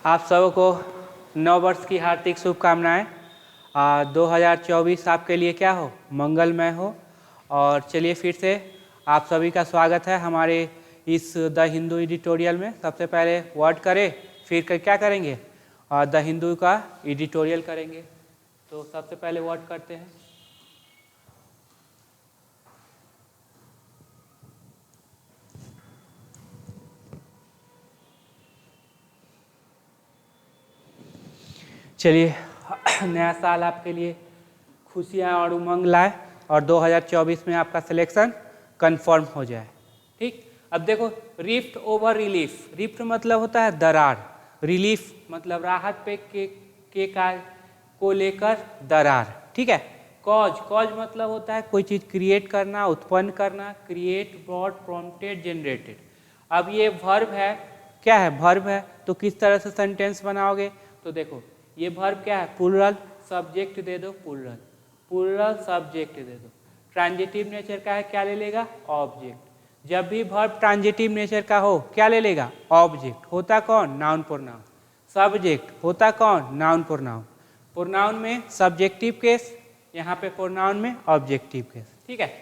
आप सबको नव वर्ष की हार्दिक शुभकामनाएं। 2024 आपके लिए क्या हो, मंगलमय हो। और चलिए फिर से आप सभी का स्वागत है हमारे इस द हिंदू एडिटोरियल में। सबसे पहले वर्ड करें, फिर क्या करेंगे, द हिंदू का एडिटोरियल करेंगे। तो सबसे पहले वर्ड करते हैं। चलिए, नया साल आपके लिए खुशियाँ और उमंग लाए और 2024 में आपका सिलेक्शन कंफर्म हो जाए। ठीक, अब देखो, रिफ्ट ओवर रिलीफ। रिफ्ट मतलब होता है दरार, रिलीफ मतलब राहत पे के कार्य को लेकर दरार। ठीक है। कॉज मतलब होता है कोई चीज़ क्रिएट करना, उत्पन्न करना, क्रिएट, ब्रॉट, प्रॉम्प्टेड, जनरेटेड। अब ये वर्ब है, क्या है, वर्ब है, तो किस तरह से सेंटेंस बनाओगे। तो देखो, ये वर्ब क्या है, प्लूरल, सब्जेक्ट दे दो प्लूरल, प्लूरल सब्जेक्ट दे दो। ट्रांजिटिव नेचर का है, क्या ले लेगा, ऑब्जेक्ट। जब भी वर्ब ट्रांजिटिव नेचर का हो, क्या ले लेगा, ऑब्जेक्ट। होता कौन, नाउन प्रोनाउन। सब्जेक्ट होता कौन, नाउन प्रोनाउन। प्रोनाउन में सब्जेक्टिव केस, यहाँ पे प्रोनाउन में ऑब्जेक्टिव केस। ठीक है।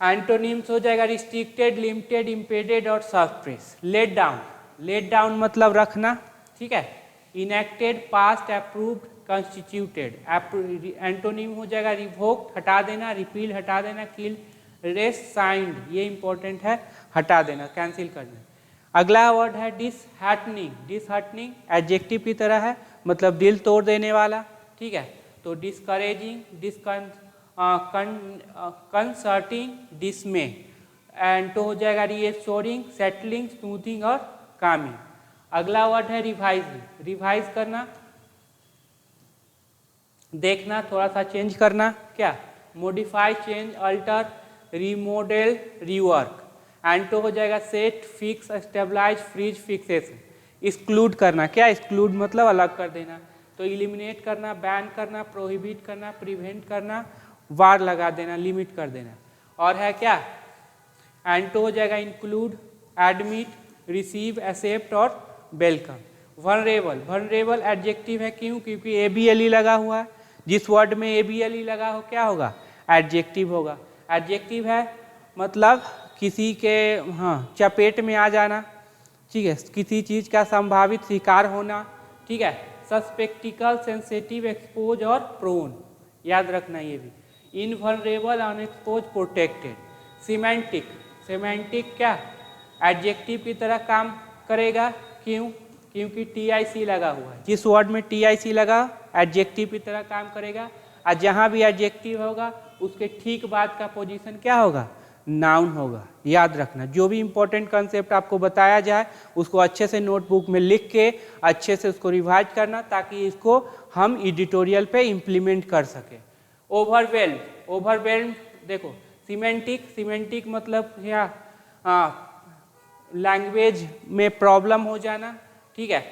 एंटोनिम्स हो जाएगा रिस्ट्रिक्टेड, लिमिटेड, इम्पेडेड और suppress. Let down, let down मतलब रखना। ठीक है। Enacted, passed, approved, constituted. Antonym हो जाएगा रिवोक्ड, हटा देना, रिपील, हटा देना, किल, रेस्ट, साइंड, ये इंपॉर्टेंट है, हटा देना, कैंसिल करना। अगला वर्ड है डिसहार्टनिंग। डिसहार्टनिंग एडजेक्टिव की तरह है, मतलब दिल तोड़ देने वाला। ठीक है। तो डिस्करेजिंग, कंसर्टिंग, डिसमे। एंड तो हो जाएगा रीएश्योरिंग, सेटलिंग, स्मूथिंग और कामिंग। अगला वर्ड है रिवाइज। रिवाइज करना, देखना, थोड़ा सा चेंज करना, क्या, modify, change, alter, remodel, rework. And तो हो जाएगा set, fix, stabilise, freeze, fixation. Exclude करना, क्या, एक्सक्लूड मतलब अलग कर देना। तो इलिमिनेट करना, बैन करना, प्रोहिबिट करना, प्रिवेंट करना, वार लगा देना, लिमिट कर देना। और है क्या, एंड तो हो जाएगा इंक्लूड, एडमिट, रिसीव, एक्सेप्ट और वेलकम। वनरेबल, वनरेबल एडजेक्टिव है, क्यों, क्योंकि एबीएलई लगा हुआ है। जिस वर्ड में एबीएलई लगा हो क्या होगा, एडजेक्टिव होगा। एडजेक्टिव है मतलब किसी के चपेट में आ जाना। ठीक है। किसी चीज़ का संभावित शिकार होना। ठीक है। सस्पेक्टिकल, सेंसिटिव, एक्सपोज और प्रोन, याद रखना ये भी। इनवल्नरेबल, अनएक्सपोज, प्रोटेक्टेड। सिमेंटिक, सिमेंटिक क्या, एडजेक्टिव की तरह काम करेगा, क्यों, क्योंकि टीआईसी लगा हुआ है। जिस वर्ड में टीआईसी लगा एडजेक्टिव की तरह काम करेगा। और जहाँ भी एडजेक्टिव होगा उसके ठीक बाद का पोजीशन क्या होगा, नाउन होगा। याद रखना, जो भी इंपॉर्टेंट कंसेप्ट आपको बताया जाए उसको अच्छे से नोटबुक में लिख के अच्छे से उसको रिवाइज करना, ताकि इसको हम एडिटोरियल पे इम्प्लीमेंट कर सकें। ओवरवेल्म, ओवरवेल्म देखो, सीमेंटिक, सीमेंटिक मतलब क्या, लैंग्वेज में प्रॉब्लम हो जाना। ठीक है।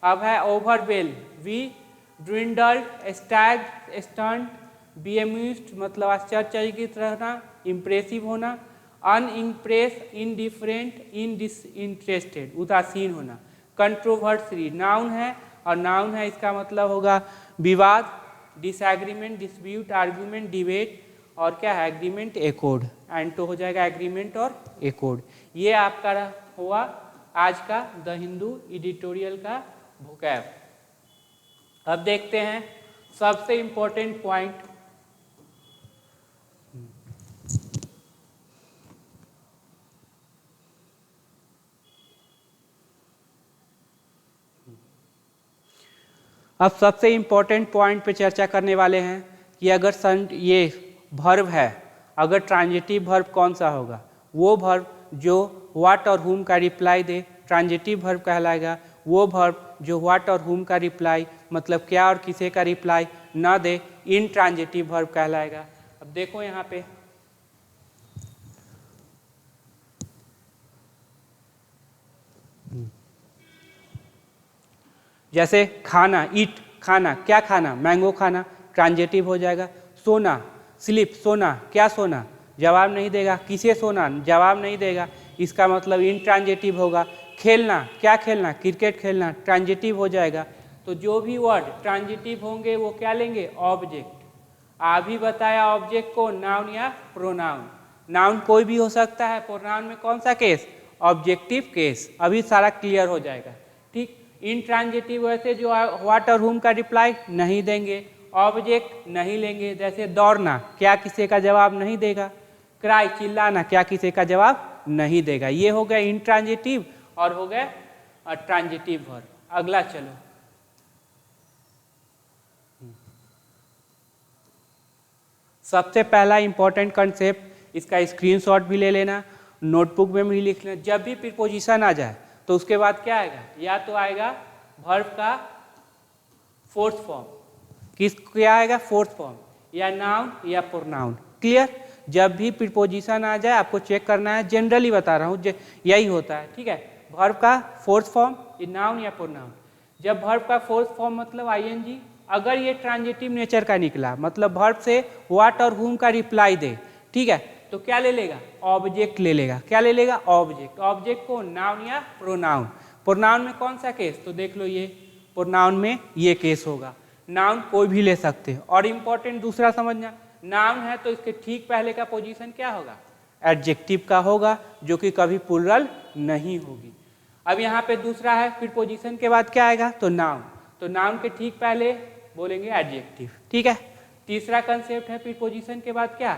अब है ओवरवेल, वी ड्रिंडल्ड, स्टैग, स्टंट, बीएम्यूज्ड मतलब आश्चर्यचकित रहना, इम्प्रेसिव होना। अनइम्प्रेस, इनडिफरेंट, इनडिसइंटरेस्टेड उदासीन होना। कंट्रोवर्सी नाउन है, और नाउन है इसका मतलब होगा विवाद, डिसएग्रीमेंट, डिस्प्यूट, आर्ग्यूमेंट, डिबेट और क्या है, एग्रीमेंट, एकॉर्ड। एंड तो हो जाएगा एग्रीमेंट और एकॉर्ड। ये आपका हुआ आज का द हिंदू एडिटोरियल का वोकैब। अब देखते हैं सबसे इंपॉर्टेंट पॉइंट। अब सबसे इंपॉर्टेंट पॉइंट पे चर्चा करने वाले हैं कि अगर ये वर्ब है, अगर ट्रांजिटिव वर्ब कौन सा होगा, वो वर्ब जो व्हाट और हुम का रिप्लाई दे ट्रांजिटिव वर्ब कहलाएगा। वो वर्ब जो व्हाट और हुम का रिप्लाई मतलब क्या और किसे का रिप्लाई ना दे इन ट्रांजिटिव वर्ब कहलाएगा। अब देखो यहाँ पे जैसे खाना, ईट खाना, क्या खाना, मैंगो खाना, ट्रांजिटिव हो जाएगा। सोना, स्लीप सोना, क्या सोना, जवाब नहीं देगा, किसे सोना, जवाब नहीं देगा, इसका मतलब इनट्रांजिटिव होगा। खेलना, क्या खेलना, क्रिकेट खेलना, ट्रांजिटिव हो जाएगा। तो जो भी वर्ड ट्रांजिटिव होंगे वो क्या लेंगे, ऑब्जेक्ट। अभी बताया ऑब्जेक्ट को नाउन या प्रोनाउन। नाउन कोई भी हो सकता है, प्रोनाउन में कौन सा केस, ऑब्जेक्टिव केस। अभी सारा क्लियर हो जाएगा, ठीक। इंट्रांजिटिव वैसे जो व्हाट और हुम का रिप्लाई नहीं देंगे, ऑब्जेक्ट नहीं लेंगे। जैसे दौड़ना, क्या किसी का जवाब नहीं देगा। क्राई, चिल्लाना, क्या किसी का जवाब नहीं देगा। ये हो गया इंट्रांजिटिव और हो गया ट्रांजिटिव वर्ब। अगला चलो, सबसे पहला इंपॉर्टेंट कंसेप्ट, इसका स्क्रीनशॉट भी ले लेना, नोटबुक में भी लिख लेना। जब भी प्रीपोजिशन आ जाए तो उसके बाद क्या आएगा, या तो आएगा वर्ब का फोर्थ फॉर्म, किस क्या आएगा, फोर्थ फॉर्म, या नाउन या प्रोनाउन। क्लियर। जब भी प्रीपोजिशन आ जाए आपको चेक करना है, जनरली बता रहा हूँ, यही होता है, ठीक है। वर्ब का फोर्थ फॉर्म, नाउन या प्रोनाउन। जब वर्ब का फोर्थ फॉर्म मतलब आईएनजी, अगर ये ट्रांजिटिव नेचर का निकला, मतलब वर्ब से व्हाट और हुम का रिप्लाई दे, ठीक है, तो क्या ले लेगा, ऑब्जेक्ट ले लेगा। क्या ले लेगा, ऑब्जेक्ट। ऑब्जेक्ट को नाउन या प्रोनाउन। प्रोनाउन में कौन सा केस, तो देख लो ये प्रोनाउन में ये केस होगा। नाउन कोई भी ले सकते हैं। और इम्पोर्टेंट दूसरा समझना, नाउन है तो इसके ठीक पहले का पोजीशन क्या होगा, एडजेक्टिव का होगा, जो कि कभी प्लुरल नहीं होगी। अब यहाँ पे दूसरा है, फिर पोजीशन के बाद क्या आएगा, तो नाउन। तो नाउन के ठीक पहले बोलेंगे एडजेक्टिव, ठीक है। तीसरा कंसेप्ट है, फिर पोजीशन के बाद क्या,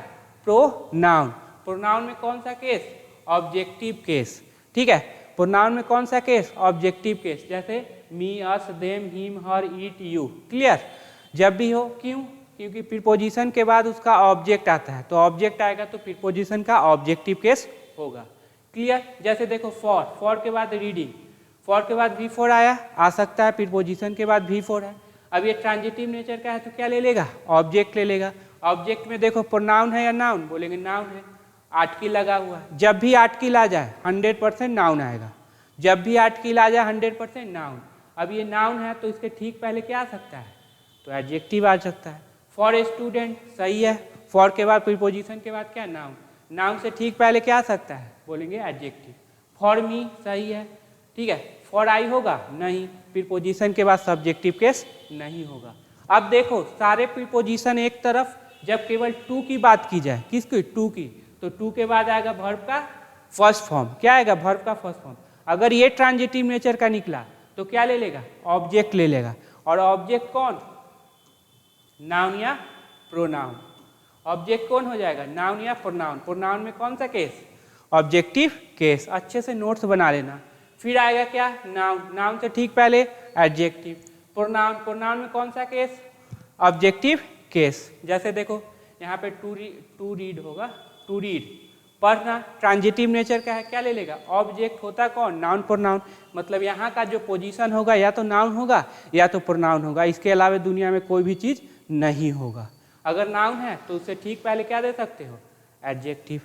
प्रोनाउन। प्रोनाउन में कौन सा केस, ऑब्जेक्टिव केस, ठीक है। प्रोनाउन में कौन सा केस, ऑब्जेक्टिव केस। जैसे me, us, them, him, her, it, you. Clear. जब भी हो, क्यों, क्योंकि प्रीपोजिशन के बाद उसका ऑब्जेक्ट आता है, तो ऑब्जेक्ट आएगा तो प्रीपोजिशन का ऑब्जेक्टिव केस होगा। क्लियर। जैसे देखो फॉर, फॉर के बाद रीडिंग, फॉर के बाद V4 आया, आ सकता है, प्रीपोजिशन के बाद V4 है। अब ये ट्रांजिटिव नेचर का है तो क्या ले लेगा, ऑब्जेक्ट ले लेगा। ऑब्जेक्ट में देखो प्रोनाउन है या नाउन, बोलेंगे नाउन है। आर्टिकल लगा हुआ है, जब भी आर्टिकल आ जाए 100% नाउन आएगा। जब भी आर्टिकल आ जाए 100% नाउन। अब ये नाउन है तो इसके ठीक पहले क्या आ सकता है, तो एडजेक्टिव आ सकता है। फॉर ए स्टूडेंट, सही है। फॉर के बाद प्रीपोजिशन के बाद क्या, नाउन। नाउन से ठीक पहले क्या आ सकता है, बोलेंगे एडजेक्टिव। फॉर मी, सही है, ठीक है। फॉर आई होगा, नहीं, प्रीपोजिशन के बाद सब्जेक्टिव केस नहीं होगा। अब देखो सारे प्रीपोजिशन एक तरफ, जब केवल टू की बात की जाए, किसकी, टू की, तो टू के बाद आएगा वर्ब का फर्स्ट फॉर्म। क्या आएगा, वर्ब का फर्स्ट फॉर्म। अगर ये ट्रांजिटिव नेचर का निकला तो क्या ले लेगा, ऑब्जेक्ट ले लेगा। और ऑब्जेक्ट कौन, नाउन या प्रोनाउन। ऑब्जेक्ट कौन हो जाएगा, नाउन या प्रोनाउन। प्रोनाउन में कौन सा केस, ऑब्जेक्टिव केस। अच्छे से नोट्स बना लेना। फिर आएगा क्या, नाउन। नाउन से ठीक पहले एडजेक्टिव। प्रोनाउन, प्रोनाउन में कौन सा केस, ऑब्जेक्टिव केस। जैसे देखो यहाँ पे टू रीड होगा, टू रीड, पढ़ना, ट्रांजिटिव नेचर का है, क्या ले लेगा, ऑब्जेक्ट। होता कौन, नाउन प्रोनाउन। मतलब यहाँ का जो पोजीशन होगा या तो नाउन होगा या तो प्रोनाउन होगा, इसके अलावा दुनिया में कोई भी चीज़ नहीं होगा। अगर नाउन है तो उससे ठीक पहले क्या दे सकते हो, एडजेक्टिव।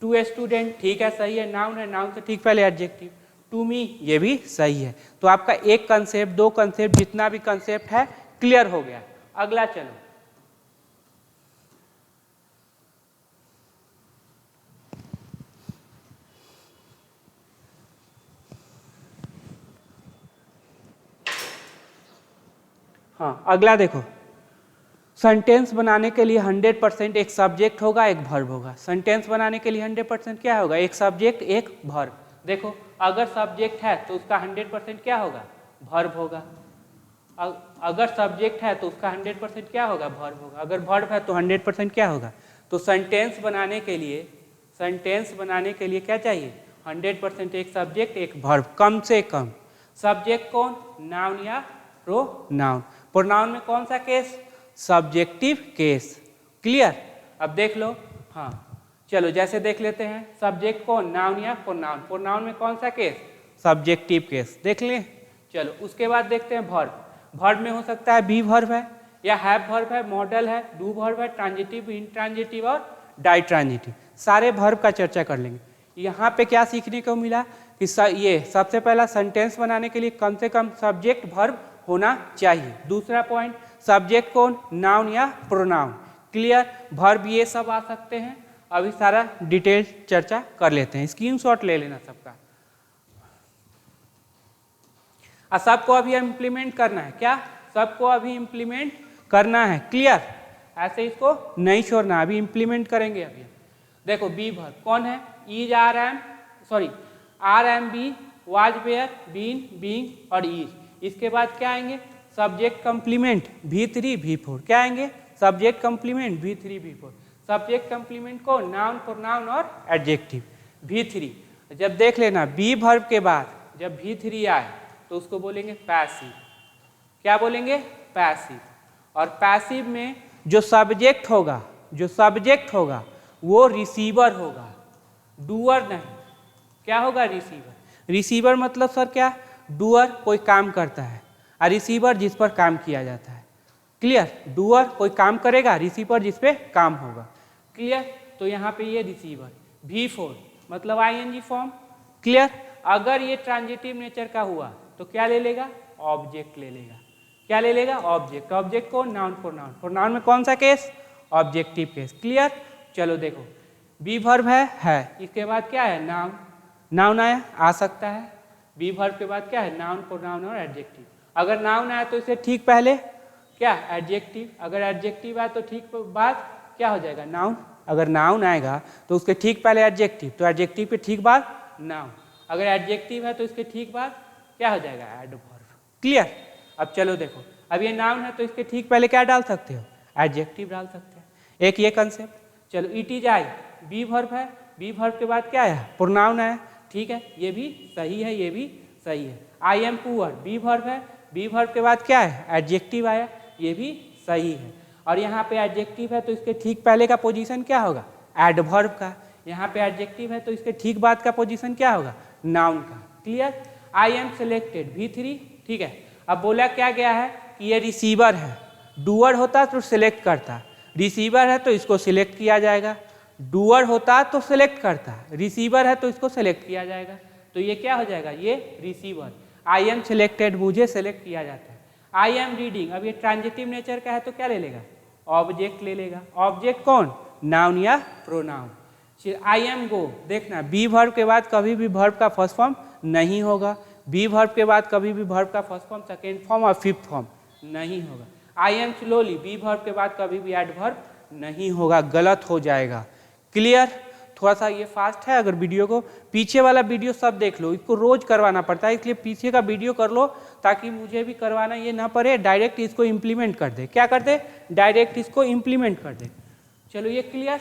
टू ए स्टूडेंट, ठीक है, सही है, नाउन है, नाउन से ठीक पहले एडजेक्टिव। टू मी, ये भी सही है। तो आपका एक कंसेप्ट, दो कंसेप्ट, जितना भी कंसेप्ट है क्लियर हो गया। अगला चलो, हाँ अगला देखो, सेंटेंस बनाने के लिए 100% एक सब्जेक्ट होगा, एक वर्ब होगा। सेंटेंस बनाने के लिए 100% क्या होगा, एक सब्जेक्ट एक वर्ब। देखो अगर सब्जेक्ट है तो उसका 100% क्या होगा, वर्ब होगा। अगर सब्जेक्ट है तो उसका 100% क्या होगा, वर्ब होगा। अगर वर्ब है तो 100% क्या होगा। तो सेंटेंस बनाने के लिए क्या चाहिए, 100% एक सब्जेक्ट एक वर्ब, कम से कम। सब्जेक्ट कौन, नाउन या प्रोनाउन। प्रोनाउन में कौन सा केस, सब्जेक्टिव केस। क्लियर। अब देख लो, हाँ चलो जैसे देख लेते हैं, सब्जेक्ट कौन, नाउन या प्रोनाउन। प्रोनाउन में कौन सा केस, सब्जेक्टिव केस, देख लें। चलो उसके बाद देखते हैं वर्ब। वर्ब में हो सकता है बी वर्ब है या हैव वर्ब है, मॉडल है, डू वर्ब है, ट्रांजिटिव, इंट्रांजिटिव और डाई ट्रांजिटिव। सारे वर्ब का चर्चा कर लेंगे। यहाँ पे क्या सीखने को मिला कि ये सबसे पहला सेंटेंस बनाने के लिए कम से कम सब्जेक्ट वर्ब होना चाहिए। दूसरा पॉइंट, सब्जेक्ट कौन, नाउन या प्रोनाउन। क्लियर। वर्ब ये सब आ सकते हैं। अभी सारा डिटेल चर्चा कर लेते हैं, स्क्रीनशॉट ले लेना सबका। और सबको अभी इम्प्लीमेंट करना है। क्या? सबको अभी इम्प्लीमेंट करना है। क्लियर? ऐसे इसको नहीं छोड़ना, अभी इम्प्लीमेंट करेंगे अभी। देखो बी वर्ब कौन है? Is, are am, sorry are am be, was were, been, being और इज। इसके बाद क्या आएंगे? Subject complement V3 V4। क्या आएंगे? Subject complement V3 V4। Subject complement को नाउन, प्रोनाउन और एडजेक्टिव V3। जब देख लेना बी वर्ब के बाद जब V3 आए तो उसको बोलेंगे पैसिव। क्या बोलेंगे? पैसिव। और पैसिव में जो सब्जेक्ट होगा, जो सब्जेक्ट होगा वो रिसीवर होगा, डूअर नहीं। क्या होगा? रिसीवर। रिसीवर मतलब सर क्या? डूअर कोई काम करता है और रिसीवर जिस पर काम किया जाता है। क्लियर? डूअर कोई काम करेगा, रिसीवर जिस पे काम होगा। क्लियर? तो यहाँ पे ये रिसीवर। V4 मतलब ING फॉर्म। क्लियर? अगर ये ट्रांजिटिव नेचर का हुआ तो क्या ले लेगा? ऑब्जेक्ट ले लेगा। क्या ले लेगा? ऑब्जेक्ट। ऑब्जेक्ट को नाउन, प्रोनाउन। प्रोनाउन में कौन सा केस? Objective case. क्लियर? चलो देखो बी वर्ब है, इसके बाद क्या है? नाउन। नाउन आया, आ सकता है। बी वर्ब के बाद क्या है? नाउन, प्रोनाउन और एडजेक्टिव। अगर नाउन आया तो इसे ठीक पहले क्या? एडजेक्टिव। अगर एडजेक्टिव आया तो ठीक बाद क्या हो जाएगा? नाउन। अगर नाउन आएगा तो उसके ठीक पहले एडजेक्टिव, तो एडजेक्टिव के ठीक बाद नाउन। अगर एडजेक्टिव है तो इसके ठीक बाद क्या हो जाएगा? एडवर्ब। क्लियर? अब चलो देखो, अब ये नाउन है तो इसके ठीक पहले क्या डाल सकते हो? एडजेक्टिव डाल सकते हैं। एक ये कंसेप्ट। चलो it is I, be verb है, बी वर्ब के बाद क्या आया? प्रोनाउन आया। ठीक है, ये भी सही है, ये भी सही है। I am poor, be verb है, बी वर्ब के बाद क्या है? एडजेक्टिव आया, ये भी सही है। और यहाँ पे एडजेक्टिव है तो इसके ठीक पहले का पोजीशन क्या होगा? एडवर्ब का। यहाँ पे एडजेक्टिव है तो इसके ठीक बाद का पोजीशन क्या होगा? नाउन का। Clear? I am selected V3। ठीक है, अब बोला क्या गया है कि ये रिसीवर है। डूअर होता तो सिलेक्ट करता, रिसीवर है तो इसको सिलेक्ट किया जाएगा। डूअर होता तो सिलेक्ट करता, रिसीवर है तो इसको सिलेक्ट किया जाएगा। तो ये क्या हो जाएगा? ये रिसीवर। आई एम सिलेक्टेड, मुझे सिलेक्ट किया जाता है। आई एम रीडिंग, अब ये ट्रांजिटिव नेचर का है तो क्या ले लेगा? ऑब्जेक्ट ले लेगा। ऑब्जेक्ट कौन? नाउन या प्रोनाउन। आई एम गो, देखना बी वर्ब के बाद कभी भी वर्ब का फर्स्ट फॉर्म नहीं होगा। बी वर्ब के बाद कभी भी वर्ब का फर्स्ट फॉर्म, सेकेंड फॉर्म और फिफ्थ फॉर्म नहीं होगा। I am slowly, be verb के बाद कभी भी एडवर्ब नहीं होगा, गलत हो जाएगा। क्लियर? थोड़ा सा ये फास्ट है, अगर वीडियो को पीछे वाला वीडियो सब देख लो, इसको रोज करवाना पड़ता है, इसलिए पीछे का वीडियो कर लो ताकि मुझे भी करवाना ये ना पड़े, डायरेक्ट इसको इम्प्लीमेंट कर दे। क्या कर दे? डायरेक्ट इसको इम्प्लीमेंट कर दे। चलो ये क्लियर?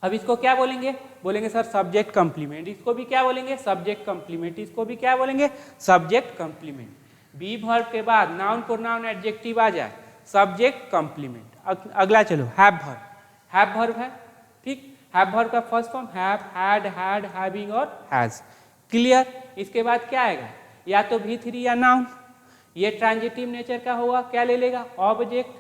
अब इसको क्या बोलेंगे? बोलेंगे सर सब्जेक्ट कंप्लीमेंट। इसको भी क्या बोलेंगे? Subject complement. इसको भी क्या बोलेंगे? Subject complement. बी वर्ब के बाद नाउन, प्रोनाउन, एडजेक्टिव आ जाए, सब्जेक्ट कंप्लीमेंट। अगला चलो हैव वर्ब। हैव वर्ब है, ठीक। हैव वर्ब का first form have, had, having और हैज। क्लियर? इसके बाद क्या आएगा? या तो V3 या नाउन। ये ट्रांजिटिव नेचर का होगा, क्या ले लेगा? ऑब्जेक्ट।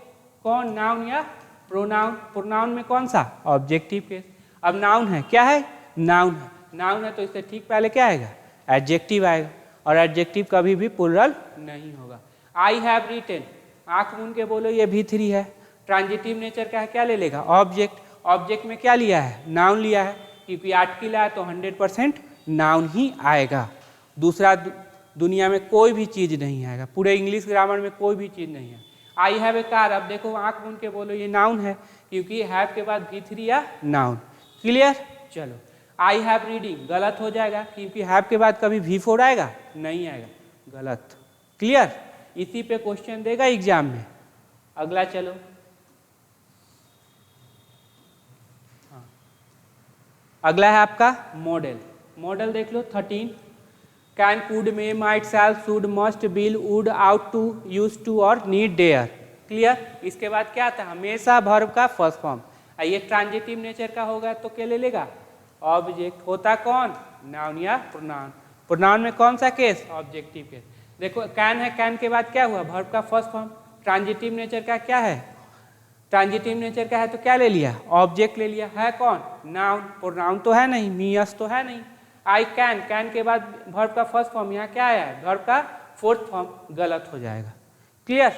कौन? नाउन या प्रोनाउन। प्रोनाउन में कौन सा? Objective case. अब नाउन है, क्या है? नाउन है। नाउन है तो इससे ठीक पहले क्या आएगा? एडजेक्टिव आएगा, और एडजेक्टिव कभी भी प्लुरल नहीं होगा। आई हैव रिटेन, आंख मूंद के बोलो ये V3 है, ट्रांजिटिव नेचर का है, क्या ले लेगा? ऑब्जेक्ट। ऑब्जेक्ट में क्या लिया है? नाउन लिया है, क्योंकि आर्टिकल आया तो 100% नाउन ही आएगा। दूसरा दुनिया में कोई भी चीज़ नहीं आएगा, पूरे इंग्लिश ग्रामर में कोई भी चीज़ नहीं है। आई हैव ए कार, अब देखो आंख मूंद के बोलो ये नाउन है, क्योंकि हैव के बाद V3 या नाउन। क्लियर? चलो आई हैव रीडिंग, गलत हो जाएगा, क्योंकि हैव के बाद कभी V4 आएगा? नहीं आएगा, गलत। क्लियर? इसी पे क्वेश्चन देगा एग्जाम में। अगला चलो, हाँ अगला है आपका मॉडल। मॉडल देख लो 13। Can, could, may, might, shall, should, must, will, would, ought to, use to और नीड, डेयर। क्लियर? इसके बाद क्या आता है? हमेशा वर्ब का फर्स्ट फॉर्म। ये ट्रांजिटिव नेचर का होगा तो क्या ले लेगा? ऑब्जेक्ट। होता कौन? नाउन या प्रोनाउन। प्रोनाउन में कौन सा केस? Objective case. देखो कैन है, कैन के बाद क्या हुआ? वर्ब का फर्स्ट फॉर्म। ट्रांजिटिव नेचर का क्या है? ट्रांजिटिव नेचर का है तो क्या ले लिया? ऑब्जेक्ट ले लिया। है कौन? नाउन। प्रोनाउन तो है नहीं, मीयस तो है नहीं। आई कैन, कैन के बाद वर्ब का फर्स्ट फॉर्म, यहाँ क्या आया है? वर्ब का फोर्थ फॉर्म, गलत हो जाएगा। क्लियर?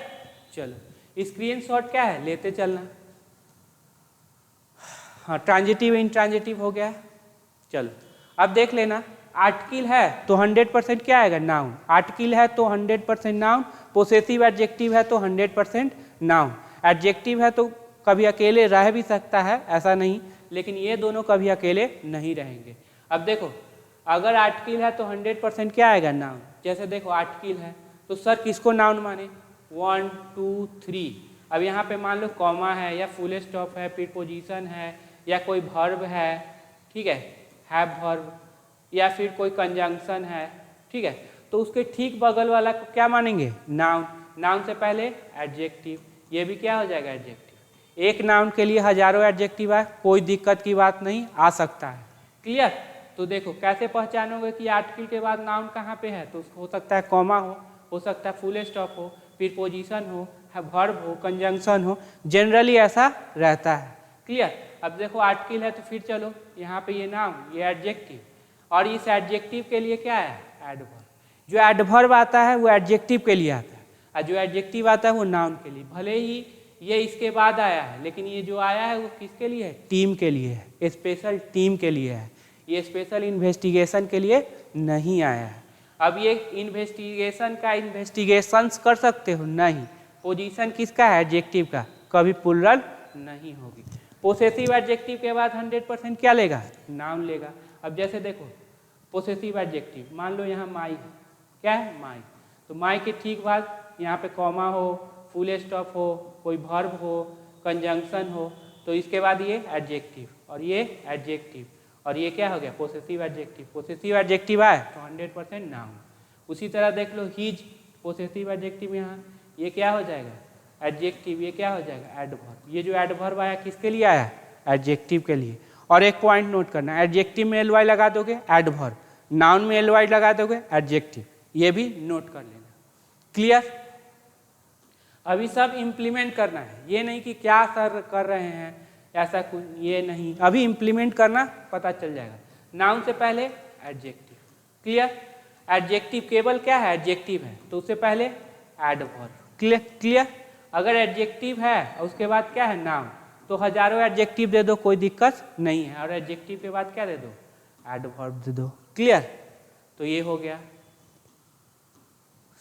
चलो स्क्रीनशॉट क्या है? लेते चलना। हाँ ट्रांजिटिव इंट्रांजिटिव हो गया। चलो अब देख लेना, आर्टिकल है तो 100% क्या आएगा, नाउन। आर्टिकल है तो 100% नाउन, पोसेसिव एडजेक्टिव है तो 100% नाउन। एडजेक्टिव है तो कभी अकेले रह भी सकता है, ऐसा नहीं, लेकिन ये दोनों कभी अकेले नहीं रहेंगे। अब देखो, अगर आर्टिकल है तो 100% क्या आएगा, नाउन। जैसे देखो आर्टिकल है तो सर किसको नाउन माने, 1 2 3। अब यहाँ पे मान लो कॉमा है या फुल स्टॉप है, प्रीपोजिशन है या कोई वर्ब है, ठीक है, हैव वर्ब, या फिर कोई कंजंक्शन है, ठीक है, तो उसके ठीक बगल वाला को क्या मानेंगे, नाउन। नाउन से पहले एडजेक्टिव, ये भी क्या हो जाएगा, एडजेक्टिव। एक नाउन के लिए हजारों एडजेक्टिव है, कोई दिक्कत की बात नहीं, आ सकता है। क्लियर। तो देखो कैसे पहचानोगे कि आर्टिकल के बाद नाउन कहाँ पे है, तो हो सकता है कॉमा हो सकता है फुल स्टॉप हो, प्रीपोजिशन हो, वर्ब हो, कंजंक्शन हो, जनरली ऐसा रहता है। क्लियर। अब देखो आर्टिकल है तो फिर चलो यहाँ पे ये नाउन, ये एडजेक्टिव, और इस एडजेक्टिव के लिए क्या है, एडवर्ब। जो एडवर्ब आता है वो एडजेक्टिव के लिए आता है, और जो एडजेक्टिव आता है वो नाउन के लिए। भले ही ये इसके बाद आया है, लेकिन ये जो आया है वो किसके लिए है, टीम के लिए है, स्पेशल टीम के लिए है, ये स्पेशल इन्वेस्टिगेशन के लिए नहीं आया है। अब ये इन्वेस्टिगेशन का इन्वेस्टिगेशंस कर सकते हो, नहीं। पोजीशन किसका है, एडजेक्टिव का, कभी प्लुरल नहीं होगी। पोसेसिव एडजेक्टिव के बाद 100% क्या लेगा, नाउन लेगा। अब जैसे देखो पोसेसिव एडजेक्टिव, मान लो यहाँ माई है, क्या है, माई, तो माई के ठीक बाद यहाँ पे कॉमा हो, फुल स्टॉप हो, कोई वर्ब हो, कंजंक्शन हो, तो इसके बाद ये एडजेक्टिव और ये एडजेक्टिव, और ये क्या हो गया, पोसेसिव एडजेक्टिव। पोसेसिव एडजेक्टिव आए तो 100% नाउन। उसी तरह देख लो हीज, पोसेसिव एडजेक्टिव, यहाँ ये क्या हो जाएगा, एडजेक्टिव, ये क्या हो जाएगा, एडवर्ब। ये जो एडवर्ब आया किसके लिए आया, एडजेक्टिव के लिए। और एक पॉइंट नोट करना, एडजेक्टिव में एलवाई लगा दोगे एडवर्ब, नाउन में एलवाई लगा दोगे एडजेक्टिव, ये भी नोट कर लेना। क्लियर। अभी सब इम्प्लीमेंट करना है, ये नहीं कि क्या सर कर रहे हैं ऐसा कुछ, ये नहीं, अभी इम्प्लीमेंट करना, पता चल जाएगा। नाउन से पहले एडजेक्टिव। क्लियर। एडजेक्टिव केवल क्या है, एडजेक्टिव है तो उससे पहले एडवर्ब। क्लियर। अगर एडजेक्टिव है और उसके बाद क्या है, नाउन, तो हजारों एडजेक्टिव दे दो, कोई दिक्कत नहीं है, और एडजेक्टिव के बाद क्या दे दो, एडवर्ब दे दो। क्लियर। तो ये हो गया,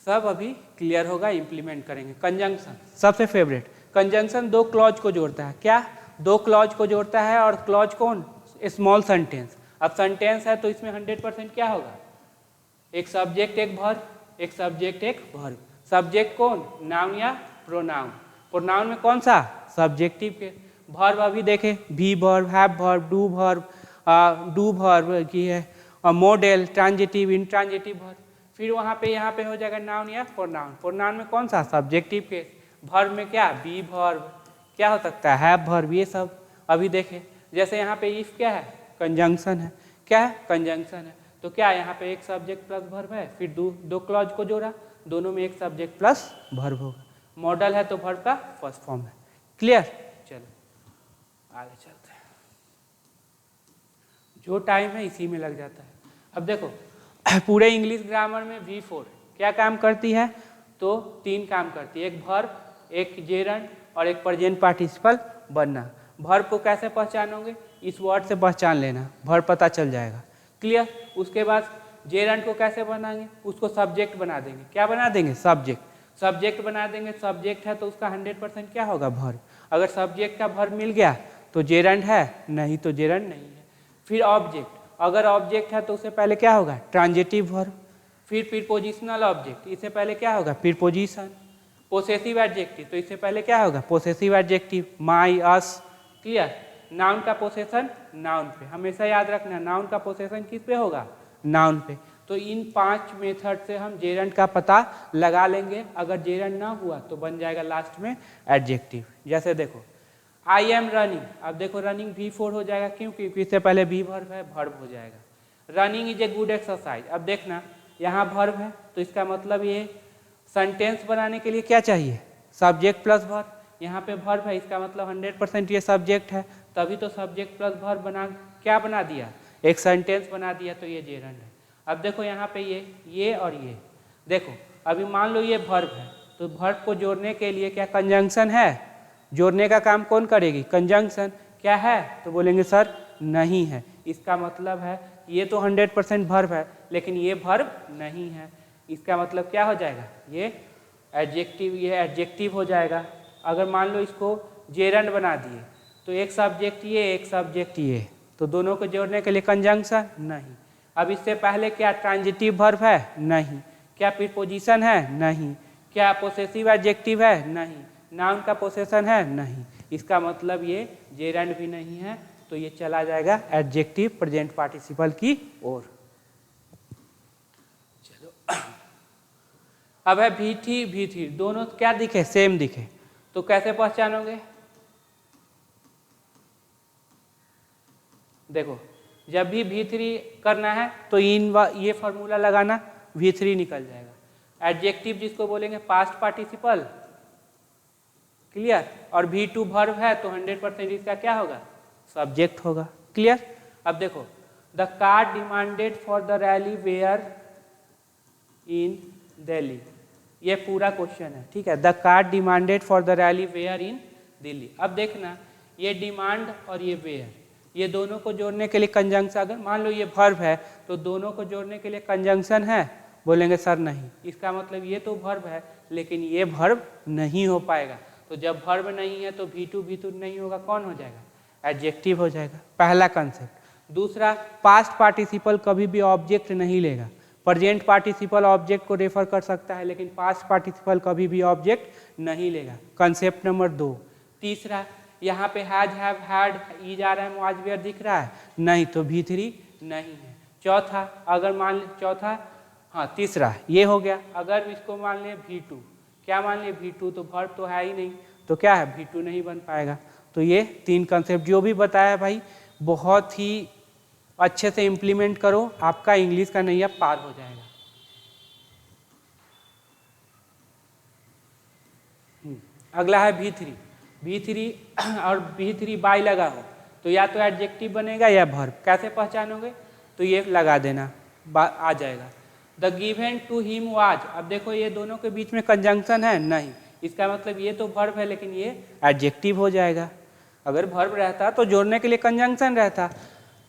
सब अभी क्लियर होगा, इम्प्लीमेंट करेंगे। कंजंक्शन सबसे फेवरेट, कंजंक्शन दो क्लॉज को जोड़ता है, क्या, दो क्लॉज को जोड़ता है, और क्लॉज कौन, स्मॉल सेंटेंस। अब सेंटेंस है तो इसमें 100% क्या होगा, एक सब्जेक्ट एक वर्ब, एक सब्जेक्ट एक वर्ब। सब्जेक्ट कौन, नाउन या प्रोनाउन। प्रोनाउन में कौन सा, सब्जेक्टिव के। वर्ब अभी देखे, भी verb, have verb, do verb की है, मॉडल, ट्रांजिटिव, इंट्रांजिटिव वर्ब। फिर वहाँ पे यहाँ पे हो जाएगा नाउन या प्रोनाउन। प्रोनाउन में कौन सा, सब्जेक्टिव के। वर्ब में क्या, बी वर्ब, क्या हो सकता है, हैव वर्ब, ये सब अभी देखे। जैसे यहाँ पे इफ क्या है, कंजंक्शन है, क्या है, कंजंक्शन है, तो क्या यहाँ पे एक सब्जेक्ट प्लस वर्ब है, फिर दो क्लॉज को जोड़ा, दोनों में एक सब्जेक्ट प्लस वर्ब होगा। मॉडल है तो वर्ब का फर्स्ट फॉर्म है। क्लियर। चलो आगे चलते हैं, जो टाइम है इसी में लग जाता है। अब देखो पूरे इंग्लिश ग्रामर में V4 क्या काम करती है, तो 3 काम करती है, एक वर्ब, एक जेरंड और एक प्रेजेंट पार्टिसिपल बनना। वर्ब को कैसे पहचानोगे, इस वर्ड से पहचान लेना, वर्ब पता चल जाएगा। क्लियर। उसके बाद जेरंड को कैसे बनाएंगे, उसको सब्जेक्ट बना देंगे, क्या बना देंगे, सब्जेक्ट। सब्जेक्ट बना देंगे, सब्जेक्ट है तो उसका 100% क्या होगा, वर्ब। अगर सब्जेक्ट का वर्ब मिल गया तो जेरंड है, नहीं तो जेरंड नहीं है। फिर ऑब्जेक्ट, अगर ऑब्जेक्ट है तो उससे पहले क्या होगा, ट्रांजिटिव वर्ब। फिर प्रीपोजिशनल ऑब्जेक्ट, इससे पहले क्या होगा, प्रीपोजिशन। पोसेसिव एडजेक्टिव, तो इससे पहले क्या होगा, पोसेसिव एडजेक्टिव, माई, अस। क्लियर। नाउन का पोसेशन नाउन पे, हमेशा याद रखना, नाउन का पोसेशन किस पे होगा, नाउन पे। तो इन 5 मेथड से हम जेरंड का पता लगा लेंगे। अगर जेरंड ना हुआ तो बन जाएगा लास्ट में एडजेक्टिव। जैसे देखो आई एम रनिंग, अब देखो रनिंग V4 हो जाएगा, क्यों, क्योंकि इससे पहले बी वर्ब है, वर्ब हो जाएगा। Running is a good exercise, अब देखना यहाँ वर्ब है तो इसका मतलब ये सेंटेंस बनाने के लिए क्या चाहिए, सब्जेक्ट प्लस वर्ब। यहाँ पे वर्ब है, इसका मतलब 100% ये सब्जेक्ट है, तभी तो सब्जेक्ट प्लस वर्ब बना, क्या बना दिया, एक सेंटेंस बना दिया, तो ये जेरंड है। अब देखो यहाँ पे ये और ये, देखो अभी मान लो ये वर्ब है, तो वर्ब को जोड़ने के लिए क्या कंजंक्शन है, जोड़ने का काम कौन करेगी, कंजंक्शन। क्या है, तो बोलेंगे सर नहीं है, इसका मतलब है ये तो 100% वर्ब है, लेकिन ये वर्ब नहीं है। इसका मतलब क्या हो जाएगा, ये एडजेक्टिव हो जाएगा। अगर मान लो इसको जेरंड बना दिए तो एक सब्जेक्ट ये एक सब्जेक्ट ये, तो दोनों को जोड़ने के लिए कंजंक्शन नहीं। अब इससे पहले क्या ट्रांजिटिव वर्ब है, नहीं। क्या प्रीपोजिशन है, नहीं। क्या पोसेसिव एडजेक्टिव है, नहीं। नाउन का पोसेशन है, नहीं। इसका मतलब ये जेरंड भी नहीं है, तो ये चला जाएगा एडजेक्टिव प्रेजेंट पार्टिसिपल की ओर। चलो अब है V3 दोनों क्या दिखे, सेम दिखे, तो कैसे पहचानोगे? देखो जब भी V3 करना है तो ये फॉर्मूला लगाना, V3 निकल जाएगा। एडजेक्टिव जिसको बोलेंगे पास्ट पार्टिसिपल, क्लियर। और V2 वर्ब है तो 100% इसका क्या होगा, सब्जेक्ट होगा, क्लियर। अब देखो the car demanded for the rally where in Delhi, ये पूरा क्वेश्चन है, ठीक है। The car demanded for the rally where in Delhi. अब देखना ये डिमांड और ये वेयर, ये दोनों को जोड़ने के लिए कंजंक्शन, अगर मान लो ये वर्ब है तो दोनों को जोड़ने के लिए कंजंक्शन है, बोलेंगे सर नहीं। इसका मतलब ये तो वर्ब है लेकिन ये वर्ब नहीं हो पाएगा, तो जब वर्ब नहीं है तो V2 नहीं होगा, कौन हो जाएगा, एडजेक्टिव हो जाएगा, पहला कंसेप्ट। दूसरा, पास्ट पार्टिसिपल कभी भी ऑब्जेक्ट नहीं लेगा। प्रेजेंट पार्टिसिपल ऑब्जेक्ट को रेफर कर सकता है लेकिन पास्ट पार्टिसिपल कभी भी ऑब्जेक्ट नहीं लेगा, कंसेप्ट नंबर 2। तीसरा, यहाँ पे हैज हैव हैड ई जा रहा है, वाज वेयर दिख रहा है, नहीं, तो V3 नहीं है। चौथा, अगर मान ले चौथा, हाँ तीसरा ये हो गया। अगर इसको मान ले V2, क्या मान ले V2, तो वर्ब तो है ही नहीं, तो क्या है, V2 नहीं बन पाएगा। तो ये 3 कंसेप्ट जो भी बताया भाई बहुत ही अच्छे से इम्प्लीमेंट करो, आपका इंग्लिश का नैया पार हो जाएगा। अगला है V3 और V3 बाय लगा हो तो या तो एडजेक्टिव बनेगा या वर्ब। कैसे पहचानोगे, तो ये लगा देना, आ जाएगा। The given to him was, अब देखो ये दोनों के बीच में कंजंक्शन है, नहीं। इसका मतलब ये तो वर्ब है लेकिन ये एडजेक्टिव हो जाएगा। अगर वर्ब रहता तो जोड़ने के लिए कंजंक्शन रहता।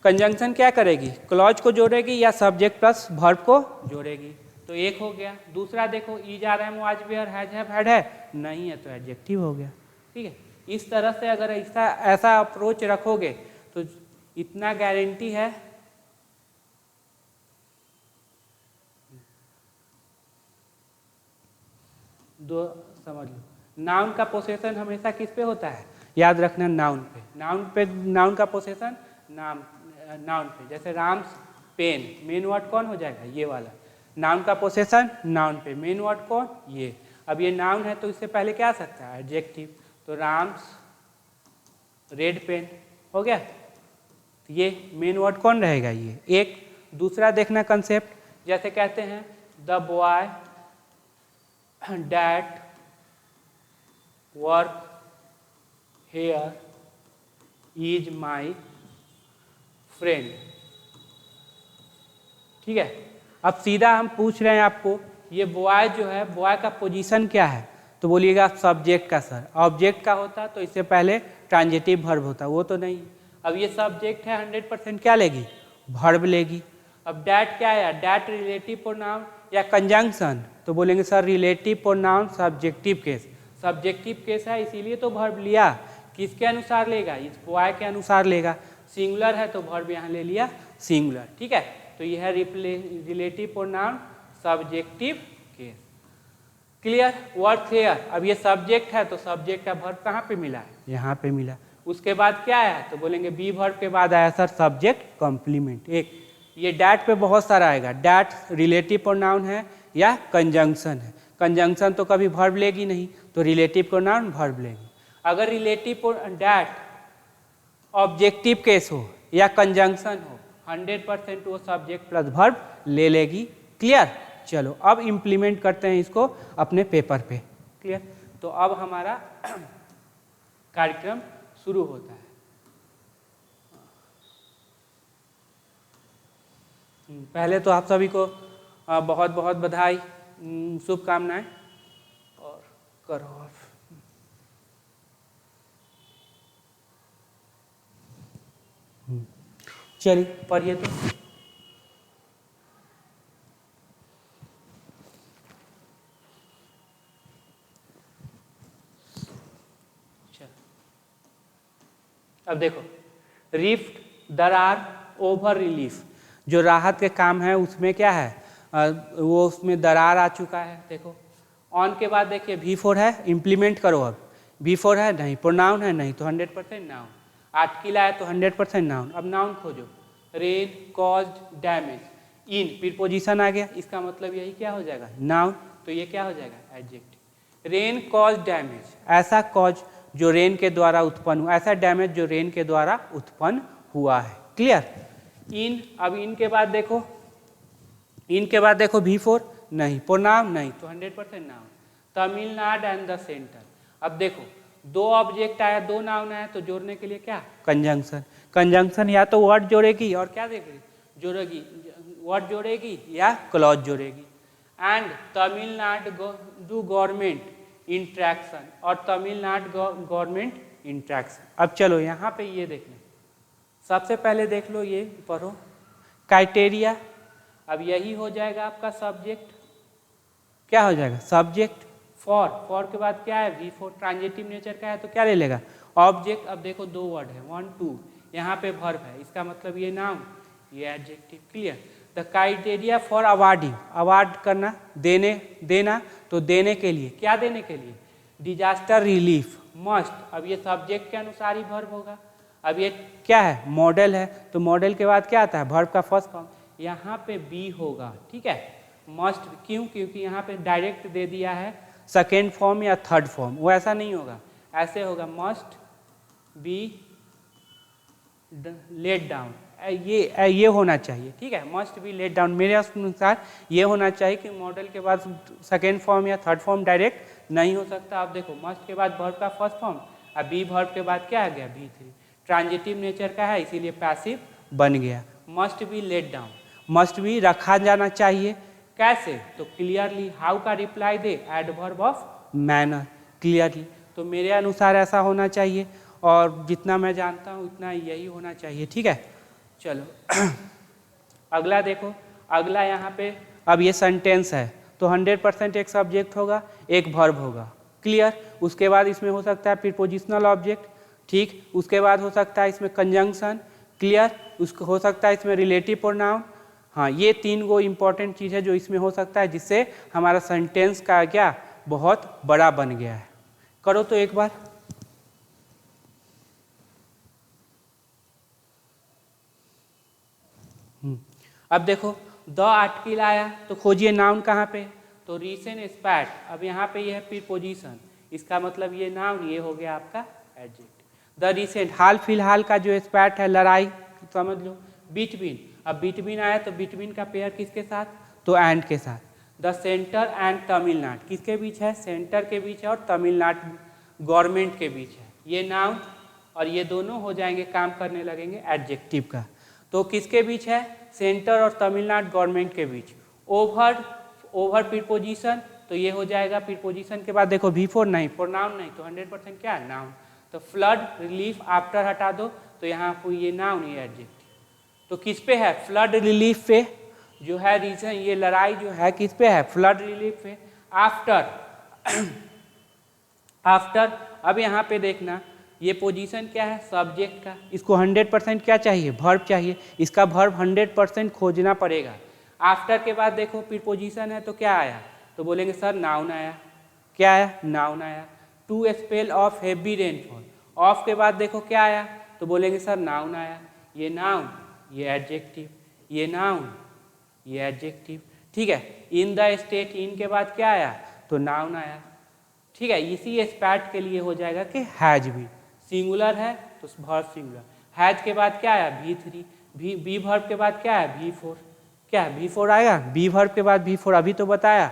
कंजंक्शन क्या करेगी, क्लॉज को जोड़ेगी या सब्जेक्ट प्लस वर्ब को जोड़ेगी, तो एक हो गया। दूसरा देखो ई जा रहा है, was were has have had है, नहीं है, तो एडजेक्टिव हो गया, ठीक है। इस तरह से अगर ऐसा अप्रोच रखोगे तो इतना गारंटी है समझ लो। नाउन का पोसेशन हमेशा किस पे होता है, याद रखना, नाउन का पोसेशन नाउन पे। जैसे राम्स पेन, मेन वर्ड कौन हो जाएगा, ये वाला। नाउन का पोसेशन नाउन पे, मेन वर्ड कौन, ये। अब ये नाउन है तो इससे पहले क्या आ सकता है, एडजेक्टिव। तो राम्स रेड पेन हो गया, तो ये मेन वर्ड कौन रहेगा, ये एक। दूसरा देखना कंसेप्ट, जैसे कहते हैं the boy that work here is my friend, ठीक है। अब सीधा हम पूछ रहे हैं आपको, ये बॉय जो है, बॉय का पोजीशन क्या है, तो बोलिएगा सब्जेक्ट का सर। ऑब्जेक्ट का होता तो इससे पहले ट्रांजिटिव वर्ब होता, वो तो नहीं। अब ये सब्जेक्ट है, 100% क्या लेगी, वर्ब लेगी। अब डैट क्या है, डैट रिलेटिव प्रोनाउन या कंजंक्शन, तो बोलेंगे sir relative pronoun subjective case. Subjective case है इसीलिए तो वर्ब लिया। किसके अनुसार लेगा, इस बॉय के अनुसार लेगा। सिंगुलर है तो वर्ब यहाँ ले लिया सिंगुलर, ठीक है। तो यह है relative pronoun subjective case, clear. Verb here, अब ये सब्जेक्ट है तो सब्जेक्ट का वर्ब कहाँ पे मिला है, यहाँ पे मिला। उसके बाद क्या आया, तो बोलेंगे बी वर्ब के बाद आया सर सब्जेक्ट कॉम्प्लीमेंट। एक ये डैट पे बहुत सारा आएगा, डैट रिलेटिव प्रोनाउन है या कंजंक्शन है। कंजंक्शन तो कभी वर्ब लेगी नहीं, तो रिलेटिव प्रोनाउन वर्ब लेगी। अगर रिलेटिव डैट ऑब्जेक्टिव केस हो या कंजंक्शन हो, 100% वो सब्जेक्ट प्लस वर्ब ले लेगी, क्लियर। चलो अब इम्प्लीमेंट करते हैं इसको अपने पेपर पे, क्लियर। तो अब हमारा कार्यक्रम शुरू होता है। पहले तो आप सभी को बहुत बहुत बधाई, शुभकामनाएं, और करो आप। चलिए पढ़िए तो। अब देखो, रिफ्ट, दरार, ओवर रिलीफ, जो राहत के काम है उसमें क्या है, वो उसमें दरार आ चुका है। देखो ऑन के बाद देखिए V4 है, इम्प्लीमेंट करो। अब V4 है नहीं, प्रोनाउन है नहीं, तो 100% नाउन। आर्टिकल आया तो 100% नाउन। अब नाउन खोजो, रेन कॉज्ड डैमेज, इन प्रीपोजिशन आ गया, इसका मतलब यही क्या हो जाएगा, नाउन। तो ये क्या हो जाएगा, एडजेक्टिव। रेन कॉज डैमेज, ऐसा कॉज जो रेन के द्वारा उत्पन्न हुआ, ऐसा डैमेज जो रेन के द्वारा उत्पन्न हुआ है। क्लियर। इन, अब इन के बाद देखो, इन के बाद देखो V4 नहीं, प्रोनाउन नहीं, तो 100% noun. Tamil Nadu and the centre. अब देखो दो ऑब्जेक्ट आया, दो नाउन आया, तो जोड़ने के लिए क्या, कंजंक्शन। कंजंक्शन या तो वर्ड जोड़ेगी और क्या देगी, जोड़ेगी, वर्ड जोड़ेगी या क्लॉज जोड़ेगी। एंड तमिलनाडु गवर्नमेंट इंट्रैक्शन, और तमिलनाडु गवर्नमेंट इंट्रैक्शन। अब चलो यहाँ पे ये देख लो, सबसे पहले देख लो, ये पढ़ो क्राइटेरिया। अब यही हो जाएगा आपका सब्जेक्ट, क्या हो जाएगा, सब्जेक्ट। फॉर, फॉर के बाद क्या है, V4 ट्रांजिटिव नेचर का है तो क्या ले लेगा, ऑब्जेक्ट। अब देखो दो वर्ड है, 1 2, यहाँ पे वर्ब है, इसका मतलब ये नाउन, ये adjective. Clear. The criteria for awarding, award करना, देने, देना, तो देने के लिए, क्या देने के लिए, डिजास्टर रिलीफ, मस्ट। अब ये सब्जेक्ट के अनुसार ही वर्ब होगा। अब ये क्या है, मॉडल है, तो मॉडल के बाद क्या आता है, वर्ब का फर्स्ट फॉर्म, यहाँ पे बी होगा। ठीक है, मस्ट, क्यों, क्योंकि यहाँ पे डायरेक्ट दे दिया है सेकेंड फॉर्म या थर्ड फॉर्म, वो ऐसा नहीं होगा, ऐसे होगा, मस्ट बी लेट डाउन, ये होना चाहिए। ठीक है, मस्ट बी लेट डाउन, मेरे अनुसार ये होना चाहिए कि मॉडल के बाद सेकेंड फॉर्म या थर्ड फॉर्म डायरेक्ट नहीं हो सकता। आप देखो मस्ट के बाद वर्ब का फर्स्ट फॉर्म, अब बी वर्ब के बाद क्या आ गया, V3, ट्रांजिटिव नेचर का है इसीलिए पैसिव बन गया। Must be let down, must be रखा जाना चाहिए, कैसे, तो क्लियरली। हाउ का रिप्लाई दे, एडवर्ब ऑफ मैनर, क्लियरली। तो मेरे अनुसार ऐसा होना चाहिए, और जितना मैं जानता हूँ उतना यही होना चाहिए। ठीक है, चलो अगला देखो, अगला यहाँ पे अब ये सेंटेंस है, तो 100% एक सब्जेक्ट होगा, एक वर्ब होगा। क्लियर। उसके बाद इसमें हो सकता है प्रीपोजिशनल ऑब्जेक्ट, ठीक, उसके बाद हो सकता है इसमें कंजंक्शन। क्लियर। उसको हो सकता है इसमें रिलेटिव प्रोनाउन। हाँ, ये 3 गो इम्पॉर्टेंट चीज़ है जो इसमें हो सकता है, जिससे हमारा सेंटेंस का क्या बहुत बड़ा बन गया है। करो तो एक बार। अब देखो द आर्टिकल आया, तो खोजिए नाउन कहाँ पे, तो रीसेंट स्पैट। अब यहाँ पे ये है प्रीपोजिशन, इसका मतलब ये नाउन, ये हो गया आपका एडजेक्टिव। द रीसेंट, हाल फिलहाल का जो स्पैट है, लड़ाई समझ लो। बिटवीन, अब बिटवीन आया तो बिटवीन का पेयर किसके साथ, तो एंड के साथ। द सेंटर एंड तमिलनाडु, किसके बीच है, सेंटर के बीच है और तमिलनाडु गवर्नमेंट के बीच है, ये नाउन, और ये दोनों हो जाएंगे, काम करने लगेंगे एडजेक्टिव का। तो किसके बीच है, सेंटर और तमिलनाडु गवर्नमेंट के बीच। ओवर, ओवर प्रीपोजिशन, तो ये हो जाएगा, प्रीपोजिशन के बाद देखो V4 नहीं, प्रोनाउन नहीं, तो 100% क्या है, नाउन। तो फ्लड रिलीफ, आफ्टर हटा दो, तो यहाँ पर ये नाउन, ये एडजेक्टिव। तो किस पे है, फ्लड रिलीफ पे जो है, रीजन ये लड़ाई जो है किस पे है, फ्लड रिलीफ पे। आफ्टर, आफ्टर, अब यहाँ पे देखना ये पोजीशन क्या है, सब्जेक्ट का, इसको 100% क्या चाहिए, वर्ब चाहिए, इसका वर्ब 100% खोजना पड़ेगा। आफ्टर के बाद देखो प्रीपोजिशन है तो क्या आया, तो बोलेंगे सर नाउन आया, क्या आया, नाउन आया। To spell of heavy rainfall, of के बाद देखो क्या आया, तो बोलेंगे सर नाउन आया, ये नाउन, ये एडजेक्टिव, ये नाउन, ये एडजेक्टिव। ठीक है, इन द स्टेट, इन के बाद क्या आया, तो नाउन आया। ठीक है, इसी स्पैट के लिए हो जाएगा कि हैज भी, सिंगुलर है तो वर्ब सिंगुलर। हैज के बाद क्या आया, V3, बी वर्ब के बाद क्या है, V4, क्या है, V4 आएगा, बी वर्ब के बाद V4, अभी तो बताया।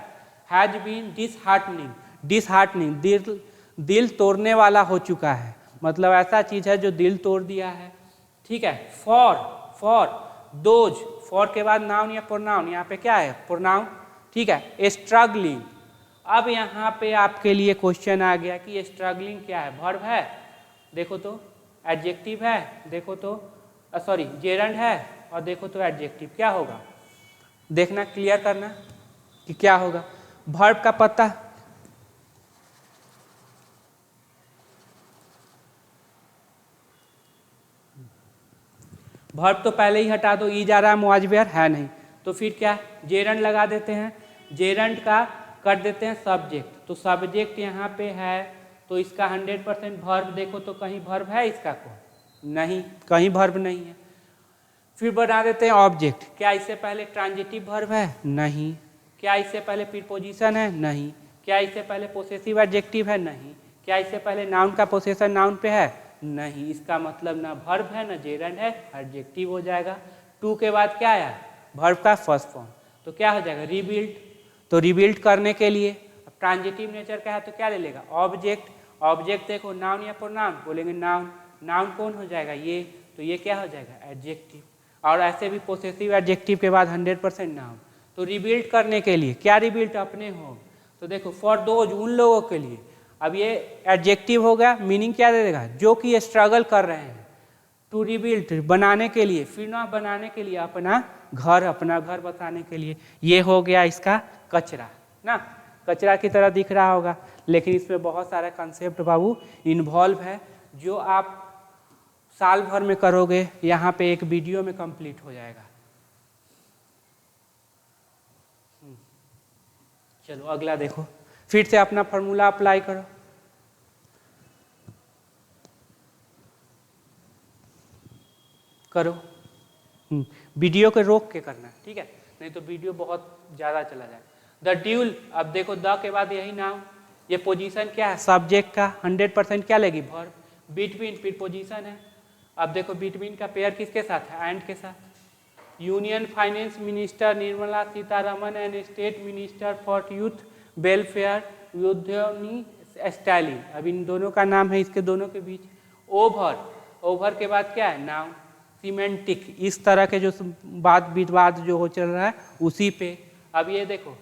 हैज बीन डिसहार्टनिंग, डिसहार्टनिंग, दिल तोड़ने वाला हो चुका है, मतलब ऐसा चीज़ है जो दिल तोड़ दिया है। ठीक है, फॉर, फॉर दोज, फॉर के बाद नाउन या प्रोनाउन, यहाँ पे क्या है, प्रोनाउन। ठीक है, स्ट्रगलिंग, अब यहाँ पे आपके लिए क्वेश्चन आ गया कि स्ट्रगलिंग क्या है, वर्ब है, देखो तो एडजेक्टिव है, देखो तो सॉरी जेरंड है, और देखो तो एडजेक्टिव, क्या होगा देखना, क्लियर करना कि क्या होगा। वर्ब का पता, वर्ब तो पहले ही हटा दो, ई जा रहा है मुआजवेयर है नहीं, तो फिर क्या जेरंड लगा देते हैं, जेरंड का कर देते हैं सब्जेक्ट, तो सब्जेक्ट यहाँ पे है तो इसका 100% वर्ब देखो तो कहीं वर्ब है इसका को नहीं, कहीं वर्ब नहीं है। फिर बना देते हैं ऑब्जेक्ट, क्या इससे पहले ट्रांजिटिव वर्ब है नहीं, क्या इससे पहले प्रीपोजिशन है नहीं, क्या इससे पहले पोसेसिव एडजेक्टिव है नहीं, क्या इससे पहले नाउन का पोसेशन नाउन पे है नहीं, इसका मतलब ना वर्ब है ना जेरंड है, एडजेक्टिव हो जाएगा। टू के बाद क्या आया वर्ब का फर्स्ट फॉर्म, तो क्या हो जाएगा रिबिल्ड, तो रिबिल्ड करने के लिए ट्रांजिटिव नेचर का है तो क्या ले लेगा ऑब्जेक्ट, ऑब्जेक्ट देखो नाउन या प्रोनाउन, बोलेंगे नाउन, नाउन कौन हो जाएगा ये, तो ये क्या हो जाएगा एडजेक्टिव, और ऐसे भी पोसेसिव एडजेक्टिव के बाद 100% नाउन। तो रिबिल्ड करने के लिए क्या रिबिल्ड अपने हो, तो देखो फॉर दोज उन लोगों के लिए, अब ये एडजेक्टिव हो गया, मीनिंग क्या दे देगा जो कि स्ट्रगल कर रहे हैं, टू रिबिल्ड बनाने के लिए, फिर ना बनाने के लिए अपना घर बताने के लिए, ये हो गया इसका कचरा ना, कचरा की तरह दिख रहा होगा, लेकिन इसमें बहुत सारा कंसेप्ट बाबू इन्वॉल्व है जो आप साल भर में करोगे, यहाँ पे एक वीडियो में कंप्लीट हो जाएगा। चलो अगला देखो, फिर से अपना फॉर्मूला अप्लाई करो, करो वीडियो को रोक के करना, ठीक है, नहीं तो वीडियो बहुत ज़्यादा चला जाएगा। द ड्यूल, अब देखो द के बाद यही नाउन, ये पोजीशन क्या है सब्जेक्ट का, 100% क्या लेगी वर्ब, बिटवीन फिर पोजीशन है, अब देखो बिटवीन का पेयर किसके साथ है एंड के साथ। Union finance minister Nirmala Sitharaman and state minister for youth welfare Udhayanidhi Stalin, अब इन दोनों का नाम है इसके दोनों के बीच। ओवर, ओवर के बाद क्या है नाउन, सीमेंटिक, इस तरह के जो बात विवाद जो हो चल रहा है उसी पे। अब ये देखो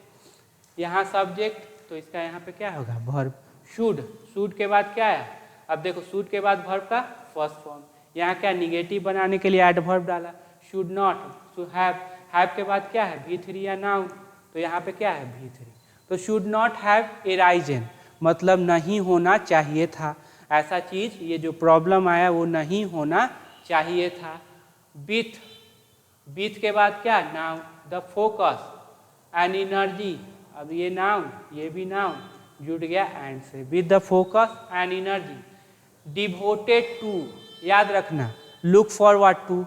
यहाँ सब्जेक्ट तो इसका यहाँ पे क्या होगा वर्ब, शुड, शुड के बाद क्या है, अब देखो शुड के बाद वर्ब का फर्स्ट फॉर्म, यहाँ क्या निगेटिव बनाने के लिए एडवर्ब डाला, शुड नॉट, शुड हैव के बाद क्या है V3 या नाउन, तो यहाँ पे क्या है V3, तो शुड नॉट हैव एराइजन, मतलब नहीं होना चाहिए था, ऐसा चीज ये जो प्रॉब्लम आया वो नहीं होना चाहिए था। विथ, विथ के बाद क्या noun, the focus and energy, अब ये नाउन ये भी नाउन जुड़ गया एंड से, with the focus and energy. Devoted to, याद रखना, look forward to,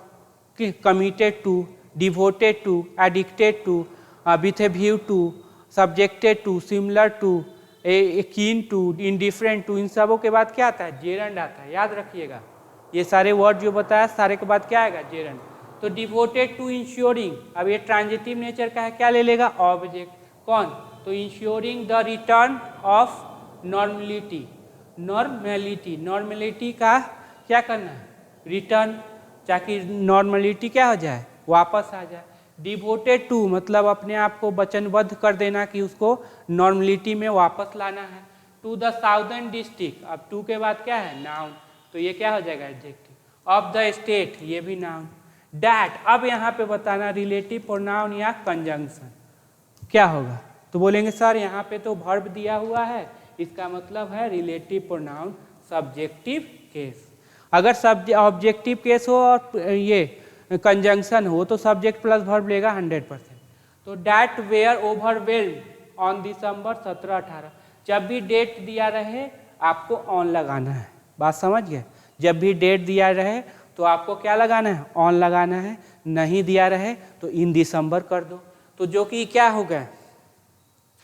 committed to, devoted to, addicted to, with a view to, subjected to, similar to, keen to, indifferent to, इन सबों के बाद क्या आता है जेरंड आता है, याद रखिएगा ये सारे वर्ड जो बताया सारे के बाद क्या आएगा जेरंड। तो डिवोटेड टू इंश्योरिंग, अब ये ट्रांजिटिव नेचर का है, क्या ले लेगा ऑब्जेक्ट, कौन, तो ensuring the return of normality, normality, normality का क्या करना है रिटर्न, ताकि नॉर्मेलिटी क्या हो जाए वापस आ जाए। डिवोटेड टू मतलब अपने आप को वचनबद्ध कर देना कि उसको नॉर्मेलिटी में वापस लाना है। टू द साउदर्न डिस्ट्रिक्ट, अब टू के बाद क्या है नाउन, तो ये क्या हो जाएगा एडजेक्टिव। ऑफ द स्टेट, ये भी नाउन। डैट, अब यहाँ पे बताना रिलेटिव प्रोनाउन या कंजंक्शन क्या होगा, तो बोलेंगे सर यहाँ पे तो वर्ब दिया हुआ है, इसका मतलब है रिलेटिव प्रोनाउन सब्जेक्टिव केस। अगर ऑब्जेक्टिव केस हो और ये कंजंक्शन हो तो सब्जेक्ट प्लस वर्ब लेगा 100%। तो that were overwhelmed on December 17-18, जब भी डेट दिया रहे आपको ऑन लगाना है, बात समझ गए, जब भी डेट दिया रहे तो आपको क्या लगाना है ऑन लगाना है, नहीं दिया रहे तो इन दिसंबर कर दो। तो जो कि क्या हो गया,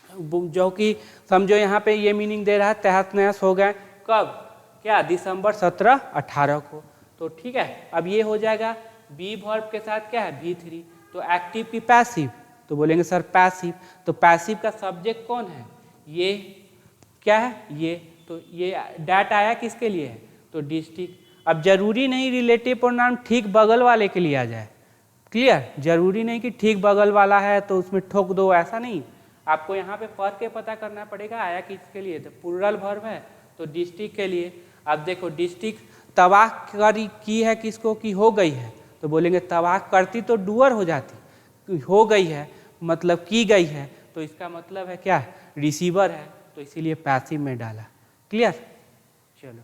जो कि समझो यहाँ पे ये मीनिंग दे रहा है तहस नहस हो गए, कब, क्या दिसंबर 17-18 को, तो ठीक है। अब ये हो जाएगा बी वर्ब के साथ क्या है V3, तो एक्टिव की पैसिव, तो बोलेंगे सर पैसिव, तो पैसिव का सब्जेक्ट कौन है ये क्या है ये, तो ये डैट आया किसके लिए है, तो डिस्ट्रिक्ट। अब जरूरी नहीं रिलेटिव प्रोनाउन ठीक बगल वाले के लिए आ जाए, क्लियर, जरूरी नहीं कि ठीक बगल वाला है तो उसमें ठोक दो, ऐसा नहीं, आपको यहाँ पे फर्क के पता करना पड़ेगा आया किसके लिए, तो प्लूरल वर्ब है तो डिस्ट्रिक्ट के लिए। अब देखो डिस्ट्रिक्ट तबाह करी की है किसको, की हो गई है, तो बोलेंगे तबाह करती तो डूअर हो जाती, हो गई है मतलब की गई है, तो इसका मतलब है क्या रिसीवर है, तो इसीलिए पैसिव में डाला, क्लियर। चलो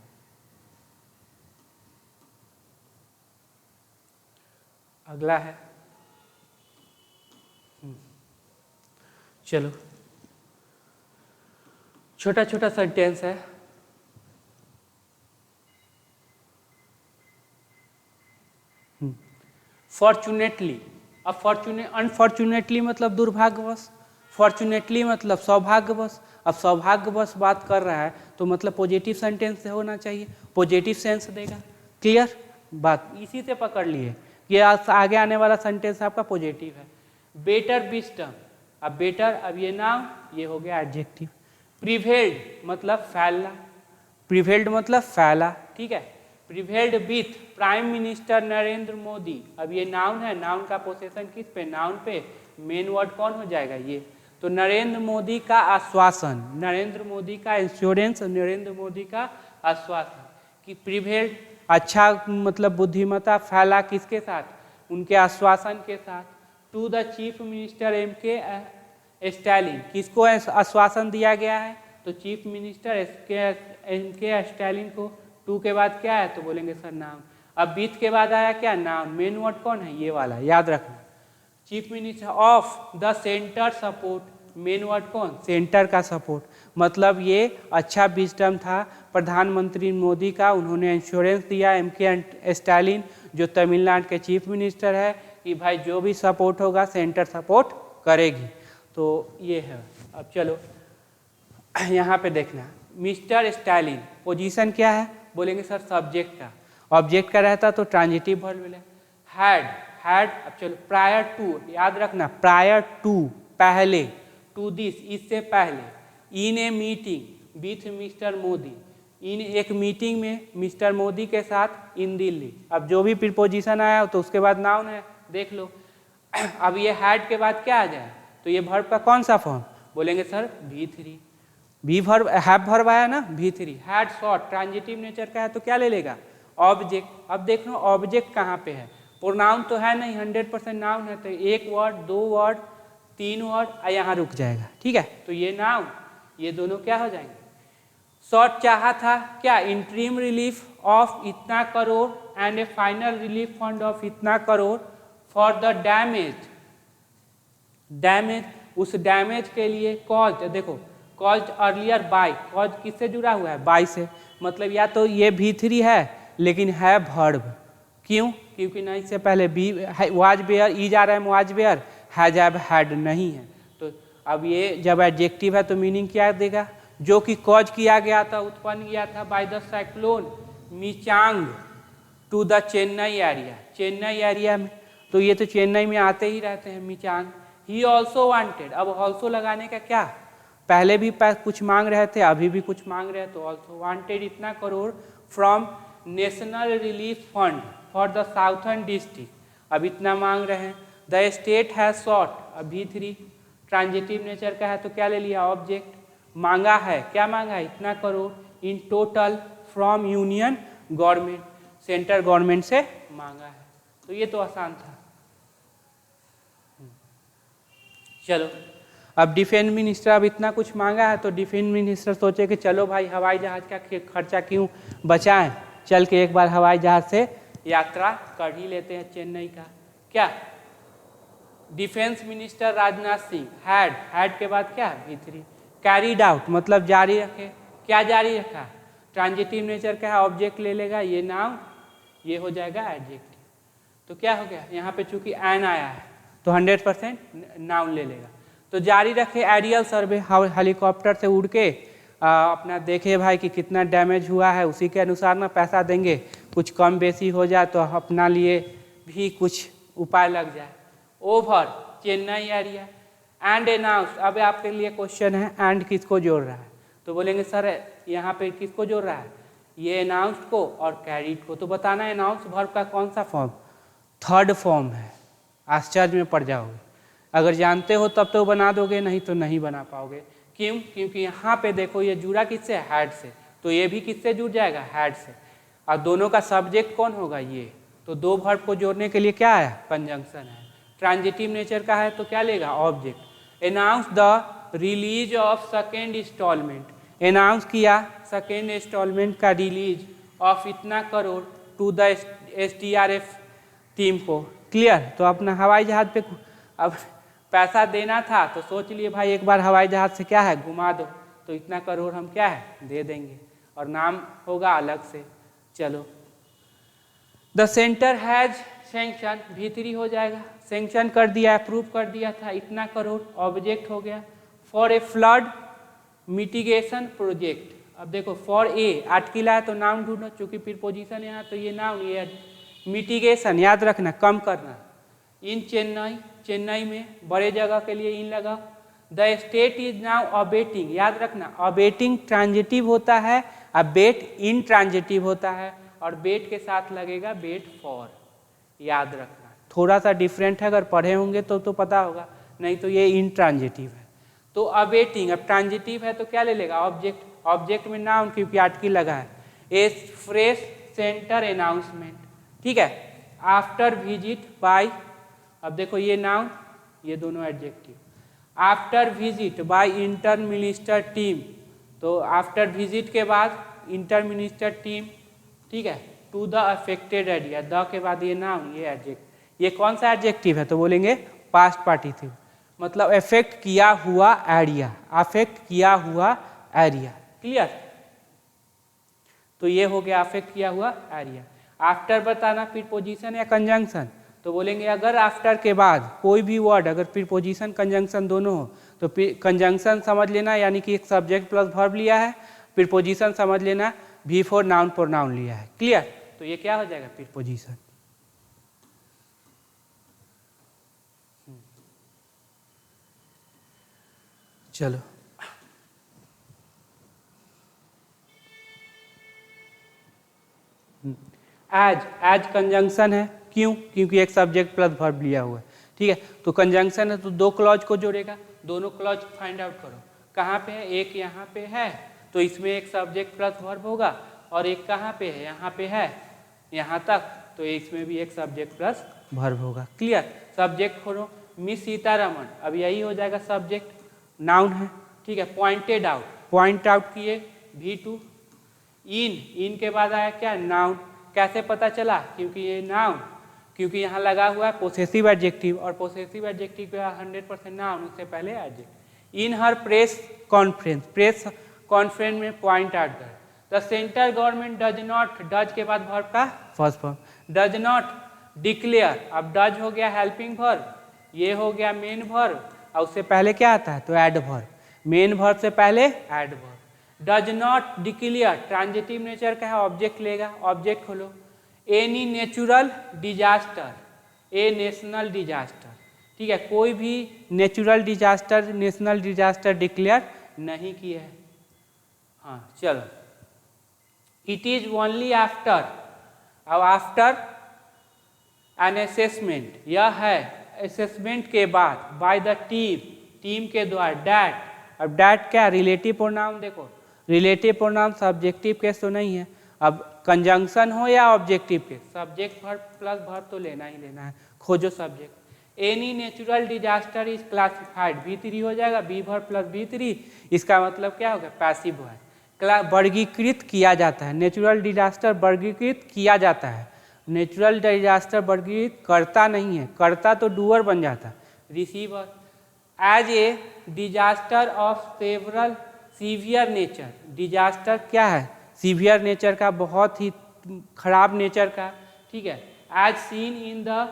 अगला है, चलो छोटा छोटा सेंटेंस है। फॉर्चुनेटली, अब अनफॉर्चुनेटली मतलब दुर्भाग्यवश, फॉर्चुनेटली मतलब सौभाग्यवश। अब सौभाग्यवश बात कर रहा है तो मतलब पॉजिटिव सेंटेंस से होना चाहिए, पॉजिटिव सेंस देगा। क्लियर बात, इसी से पकड़ लिए ये आगे आने वाला सेंटेंस आपका पॉजिटिव है। बेटर विस्डम, अब बेटर, अब ये नाउन, ये हो गया एडजेक्टिव। प्रिवेल्ड मतलब फैलना, प्रिवेल्ड मतलब फैला, ठीक है। Prevailed with prime minister Narendra Modi, अब ये नाउन है, नाउन का पोसेशन किस पे, नाउन पे, मेन वर्ड कौन हो जाएगा ये, तो नरेंद्र मोदी का आश्वासन, नरेंद्र मोदी का इंश्योरेंस, नरेंद्र मोदी का आश्वासन कि प्रिवेल्ड अच्छा मतलब बुद्धिमत्ता फैला किसके साथ, उनके आश्वासन के साथ। To the chief minister M.K. Stalin, किसको आश्वासन दिया गया है, तो चीफ मिनिस्टर M.K. स्टैलिन को। टू के बाद क्या है, तो बोलेंगे सर नाउन। अब विथ के बाद आया क्या, नाउन, मेन वर्ड कौन है, ये वाला याद रखना। Chief minister of the centre support, main word कौन, सेंटर का सपोर्ट, मतलब ये अच्छा विजडम था प्रधानमंत्री मोदी का, उन्होंने इंश्योरेंस दिया M.K. स्टैलिन जो तमिलनाडु के चीफ मिनिस्टर है कि भाई जो भी सपोर्ट होगा सेंटर सपोर्ट करेगी। तो ये है। अब चलो यहाँ पे देखना, मिस्टर स्टैलिन पोजीशन क्या है, बोलेंगे सर सब्जेक्ट का, ऑब्जेक्ट का रहता तो ट्रांजिटिव वर्ब है। हैड, अब चलो प्रायर टू, याद रखना प्रायर टू पहले, टू दिस इससे पहले, इन a meeting with mister Modi, इन एक मीटिंग में मिस्टर मोदी के साथ इन दिल्ली। अब जो भी प्रीपोजिशन आया तो उसके बाद नाउन है, देख लो। अब ये हैड के बाद क्या आ जाए, तो ये वर्ब का कौन सा फॉर्म, बोलेंगे sir V3, be verb, have verb आया ना V3। Had short transitive nature का है तो क्या ले लेगा, ऑब्जेक्ट। अब देख लो ऑब्जेक्ट कहाँ पे है, प्रोनाउन तो है नहीं, 100% नाउन है, तो एक वर्ड, दो वर्ड, तीन वर्ड यहाँ रुक जाएगा, ठीक है। तो ये नाउन, ये दोनों क्या हो जाएंगे। शॉर्ट चाहा था क्या, इंटरिम रिलीफ ऑफ इतना crore and A final relief fund of इतना करोड़ फॉर द डैमेज, उस डैमेज के लिए कॉज, देखो कॉज अर्लियर बाय, कॉज किससे जुड़ा हुआ है, बाय से, मतलब या तो ये V3 है लेकिन है वर्ब, क्यों, क्योंकि ना इससे पहले बी वाज बेयर, ई जा रहा है was were, has have had नहीं है। तो अब ये जब एडजेक्टिव है तो मीनिंग क्या देगा, जो कि कॉज किया गया था, उत्पन्न किया था by the cyclone Michaung to the Chennai area, Chennai area में, तो ये तो चेन्नई में आते ही रहते हैं मिचांग। ही ऑल्सो वांटेड, अब ऑल्सो लगाने का क्या, पहले भी कुछ मांग रहे थे अभी भी कुछ मांग रहे हैं, तो ऑल्सो वांटेड इतना crore from national relief fund for the southern district, अब इतना मांग रहे हैं। द स्टेट हैज सॉट, अब V3 ट्रांजिटिव नेचर का है तो क्या ले लिया, ऑब्जेक्ट। मांगा है, क्या मांगा है, इतना crore, in total from union government, central government से मांगा है। तो ये तो आसान था। चलो अब डिफेंस मिनिस्टर अब इतना कुछ मांगा है तो डिफेंस मिनिस्टर सोचे कि चलो भाई हवाई जहाज का खर्चा क्यों बचाएं, चल के एक बार हवाई जहाज से यात्रा कर ही लेते हैं चेन्नई का। क्या, defence minister Rajnath Singh had के बाद क्या, V3। कैरीड आउट मतलब जारी रखे, क्या जारी रखा, ट्रांजिटिव नेचर का है, ऑब्जेक्ट ले लेगा, ये नाउन, ये हो जाएगा एडजेक्टिव। तो क्या हो गया, यहाँ पे चूंकि एन आया है तो 100% नाउन ले लेगा। तो जारी रखे एरियल सर्वे, हेलीकॉप्टर से उड़ के अपना देखे भाई कि कितना डैमेज हुआ है, उसी के अनुसार ना पैसा देंगे, कुछ कम बेसी हो जाए तो अपना लिए भी कुछ उपाय लग जाए। Over Chennai area and announce, अब आपके लिए क्वेश्चन है एंड किसको जोड़ रहा है, तो बोलेंगे सर यहाँ पे किसको जोड़ रहा है, ये अनाउंस्ड को और कैरीड को। तो बताना है अनाउंस वर्ब का कौन सा फॉर्म, थर्ड फॉर्म है। आश्चर्य में पड़ जाओगे, अगर जानते हो तब तो बना दोगे, नहीं तो नहीं बना पाओगे। क्यों, क्योंकि यहाँ पे देखो ये जुड़ा किससे, हैड से, तो ये भी किससे जुड़ जाएगा, हैड से, और दोनों का सब्जेक्ट कौन होगा, ये। तो दो वर्ब को जोड़ने के लिए क्या है, कंजंक्शन है। ट्रांजिटिव नेचर का है तो क्या लेगा, object. Announce the release of second installment, announce किया सेकेंड इंस्टॉलमेंट का रिलीज ऑफ इतना crore to the SDRF team को, क्लियर। तो अपना हवाई जहाज पे अब पैसा देना था तो सोच लिए भाई एक बार हवाई जहाज से क्या है घुमा दो, तो इतना करोड़ हम क्या है दे देंगे और नाम होगा अलग से। चलो, the centre has sanction, V3 हो जाएगा, सैंक्शन कर दिया, अप्रूव कर दिया था, इतना करोड़ ऑब्जेक्ट हो गया। For a flood mitigation project, अब देखो फॉर ए आर्टिकल है तो नाउन ढूंढो, चूंकि प्रीपोजिशन है तो ये नाउन, ये मिटिगेशन याद रखना कम करना। इन चेन्नई, चेन्नई में बड़े जगह के लिए इन लगा। The state is now abetting, याद रखना अबेटिंग ट्रांजिटिव होता है, अबेट इन ट्रांजिटिव होता है और बेट के साथ लगेगा बेट फॉर, याद रखना थोड़ा सा डिफरेंट है, अगर पढ़े होंगे तो पता होगा, नहीं तो ये इन ट्रांजिटिव है। तो अबेटिंग, अब ट्रांजिटिव है तो क्या ले लेगा ऑब्जेक्ट, ऑब्जेक्ट में नाउन क्योंकि आर्टिकल लगा है। ए फ्रेश सेंटर अनाउंसमेंट, ठीक है। आफ्टर विजिट बाय, अब देखो ये नाउन ये दोनों adjective. After visit by inter minister team, तो आफ्टर विजिट के बाद इंटर मिनिस्टर टीम, ठीक है, to the affected area, the के बाद ये नाउन ये एडजेक्ट, ये कौन सा एडजेक्टिव है तो बोलेंगे पास्ट पार्टिसिपल, मतलब अफेक्ट किया हुआ एरिया, अफेक्ट किया हुआ एरिया, क्लियर। तो ये हो गया अफेक्ट किया हुआ एरिया। आफ्टर बताना प्रीपोजिशन या कंजंक्शन, तो बोलेंगे अगर आफ्टर के बाद कोई भी वर्ड अगर प्रीपोजिशन कंजंक्शन दोनों हो तो कंजंक्शन समझ लेना, यानी कि एक सब्जेक्ट प्लस वर्ब लिया है, प्रीपोजिशन समझ लेना V4 नाउन प्रोनाउन लिया है, क्लियर। तो ये क्या हो जाएगा प्रीपोजिशन। चलो, एज कंजंक्शन है, क्यों, क्योंकि एक सब्जेक्ट प्लस वर्ब लिया हुआ है, ठीक है। तो कंजंक्शन है तो दो क्लॉज को जोड़ेगा, दोनों क्लॉज फाइंड आउट करो कहाँ पे है, एक यहाँ पे है तो इसमें एक सब्जेक्ट प्लस वर्ब होगा, और एक कहाँ पे है यहाँ पे है यहाँ तक, तो इसमें भी एक सब्जेक्ट प्लस वर्ब होगा, क्लियर। सब्जेक्ट खोलो, मिस सीतारमण, अब यही हो जाएगा सब्जेक्ट, नाउन है, ठीक है। पॉइंटेड आउट, पॉइंट आउट किए V2। इन के बाद आया क्या नाउन, कैसे पता चला, क्योंकि ये नाउन, क्योंकि यहाँ लगा हुआ है पोसेसिव एडजेक्टिव, और पोसेसिव एडजेक्टिव के 100% नाउन, उससे पहले एडजेक्टिव। इन हर प्रेस कॉन्फ्रेंस, प्रेस कॉन्फ्रेंस में पॉइंट आउट कर। The central government does not, does के बाद वर्ब का first form, does not declare, अब डज हो गया हेल्पिंग वर्ब, ये हो गया मेन वर्ब, और उससे पहले क्या आता है तो एडवर्ब, मेन वर्ब से पहले adverb. Does not declare transitive nature का है, ऑब्जेक्ट लेगा, ऑब्जेक्ट खोलो। एनी नेचुरल डिजास्टर, ए नेशनल डिजास्टर, ठीक है, कोई भी natural disaster national disaster declare नहीं किया है। हाँ चलो, इट इज ओनली आफ्टर, अब आफ्टर एन असेसमेंट, यह है असेसमेंट के बाद, बाय द टीम, टीम के द्वारा, डैट, अब डैट क्या रिलेटिव प्रोनाउन, देखो रिलेटिव प्रोनाउन सब्जेक्टिव केस तो नहीं है, अब कंजंक्शन हो या objective case, subject verb plus verb तो लेना ही लेना है, खोजो subject. Any natural disaster is classified, V3 हो जाएगा, बी वर्ब प्लस V3, इसका मतलब क्या होगा पैसिव है, वर्गीकृत किया जाता है, नेचुरल डिजास्टर वर्गीकृत किया जाता है, नेचुरल डिजास्टर वर्गीकृत करता नहीं है, करता तो डूअर बन जाता, receiver. As a disaster of several severe nature, disaster क्या है सीवियर नेचर का, बहुत ही खराब नेचर का, ठीक है। एज सीन इन द,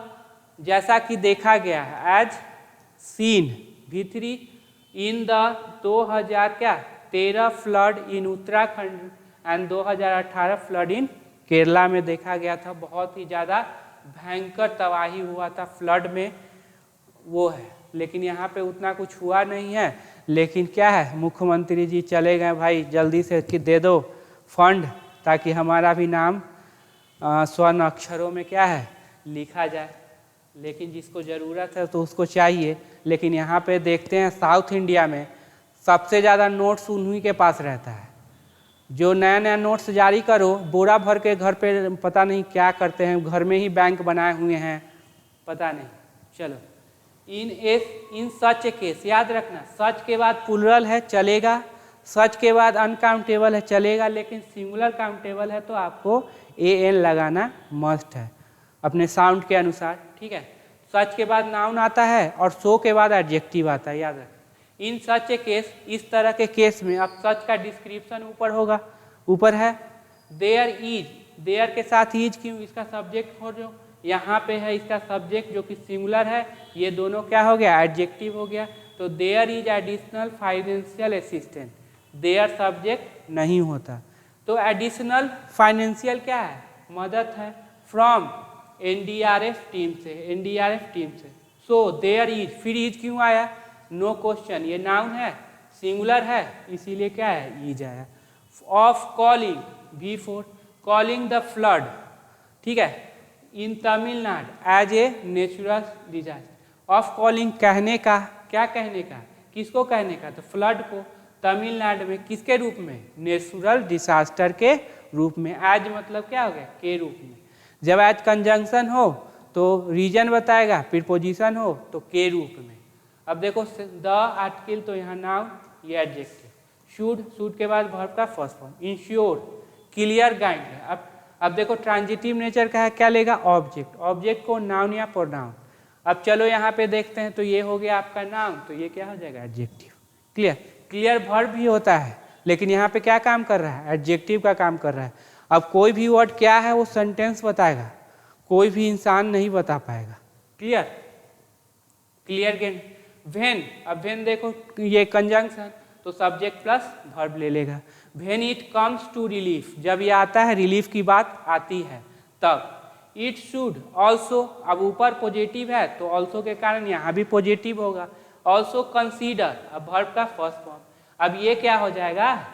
जैसा कि देखा गया है, as seen V3 in the 2013 flood in Uttarakhand and 2018 flood in Kerala में देखा गया था, बहुत ही ज़्यादा भयंकर तबाही हुआ था फ्लड में, वो है। लेकिन यहाँ पे उतना कुछ हुआ नहीं है, लेकिन क्या है मुख्यमंत्री जी चले गए भाई, जल्दी से कि दे दो फंड ताकि हमारा भी नाम स्वर्ण अक्षरों में क्या है लिखा जाए, लेकिन जिसको ज़रूरत है तो उसको चाहिए। लेकिन यहाँ पे देखते हैं साउथ इंडिया में सबसे ज़्यादा नोट्स उन्हीं के पास रहता है, जो नया नया नोट्स जारी करो बोरा भर के घर पे पता नहीं क्या करते हैं, घर में ही बैंक बनाए हुए हैं पता नहीं। चलो, इन सच ए केस, याद रखना सच के बाद प्लूरल है चलेगा, सच के बाद अनकाउंटेबल है चलेगा, लेकिन सिंगुलर काउंटेबल है तो आपको AN लगाना मस्ट है। अपने साउंड के अनुसार, ठीक है। सच के बाद नाउन आता है और सो के बाद एडजेक्टिव आता है, याद रखें। इन सच ए केस, इस तरह के केस में अब सच का डिस्क्रिप्शन ऊपर होगा, ऊपर है देयर इज, देयर के साथ इज क्यों, इसका सब्जेक्ट हो जो यहाँ पे है, इसका सब्जेक्ट जो कि सिंगुलर है, ये दोनों क्या हो गया, एडजेक्टिव हो गया। तो there is additional financial assistant, there subject नहीं होता, तो एडिशनल फाइनेंशियल क्या है, मदद है, फ्रॉम एनडीआरएफ टीम से, एनडीआरएफ टीम से। सो देयर इज, फिर इज क्यों आया, नो क्वेश्चन, ये नाउन है, सिंगुलर है, इसीलिए क्या है, इज आया। Of calling, V4, calling the flood, ठीक है, in Tamil Nadu as a natural disaster. Of calling कहने का, क्या कहने का, किसको कहने का, तो फ्लड को तमिलनाडु में किसके रूप में, नेचुरल डिजास्टर के रूप में। एज मतलब क्या हो गया, के रूप में। जब एज कंजंक्शन हो तो रीजन बताएगा, प्रीपोजिशन हो तो के रूप में। अब देखो द आर्टिकल, तो यहाँ नाउन, ये एडजेक्टिव। शुड, शुड के बाद वर्ब का first form. Ensure, clear guide है। अब देखो ट्रांजिटिव नेचर का है, क्या लेगा, ऑब्जेक्ट, ऑब्जेक्ट को नाउन या प्रोनाउन। अब चलो यहाँ पे देखते हैं, तो ये हो गया आपका नाउन, तो ये क्या हो जाएगा, एडजेक्टिव। क्लियर, क्लियर वर्ब भी होता है, लेकिन यहाँ पे क्या काम कर रहा है, एडजेक्टिव का काम कर रहा है। अब कोई भी वर्ड क्या है वो सेंटेंस बताएगा, कोई भी इंसान नहीं बता पाएगा। Clear, clear gain. व्हेन, अब व्हेन देखो ये कंजंक्शन, तो सब्जेक्ट प्लस वर्ब ले लेगा। When it comes to relief, जब ये आता है, रिलीफ की बात आती है तब। इट शुड ऑल्सो, अब ऊपर पॉजिटिव है तो ऑल्सो के कारण यहाँ भी पॉजिटिव होगा। ऑल्सो कंसीडर, अब वर्ब का फर्स्ट फॉर्म। अब ये क्या हो जाएगा,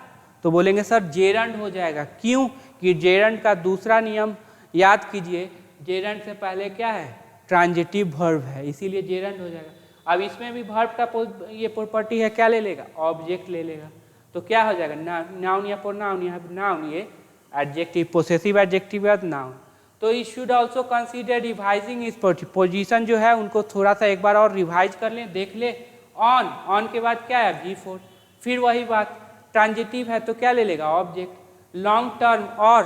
तो बोलेंगे सर जेरंड हो जाएगा। क्यों, कि जेरंड का दूसरा नियम याद कीजिए, जेरंड से पहले क्या है, ट्रांजिटिव वर्ब है, इसीलिए जेरंड हो जाएगा। अब इसमें भी वर्ब का ये प्रॉपर्टी है, क्या ले लेगा, ऑब्जेक्ट ले लेगा, तो क्या हो जाएगा, नाउन या प्रोनाउन, यहाँ पे नाउन, ये एडजेक्टिव, पोसेसिव एडजेक्टिव है नाउन। तो it should also consider revising इस पोजीशन जो है उनको थोड़ा सा एक बार और रिवाइज कर लें, देख ले। ऑन, ऑन के बाद क्या है, V4, फिर वही बात, ट्रांजिटिव है तो क्या ले लेगा, ऑब्जेक्ट। लॉन्ग टर्म और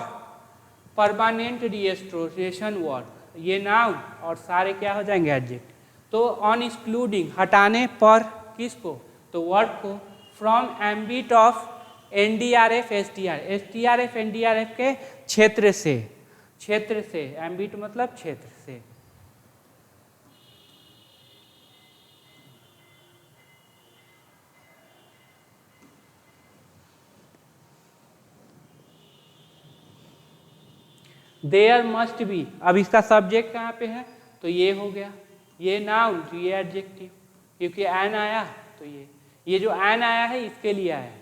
परमानेंट रिस्टोरेशन वर्क, ये नाउन और सारे क्या हो जाएंगे, एडजेक्ट। तो ऑन एक्सक्लूडिंग, हटाने पर, किसको, तो वर्क को। From ambit of NDRF STR, STRF NDRF के क्षेत्र से, क्षेत्र से, एम्बिट मतलब क्षेत्र से। देयर मस्ट बी, अब इसका सब्जेक्ट कहाँ पे है, तो ये हो गया, ये नाउन, ये एडजेक्टिव, क्योंकि एन आया तो ये जो एन आया है इसके लिए आया है,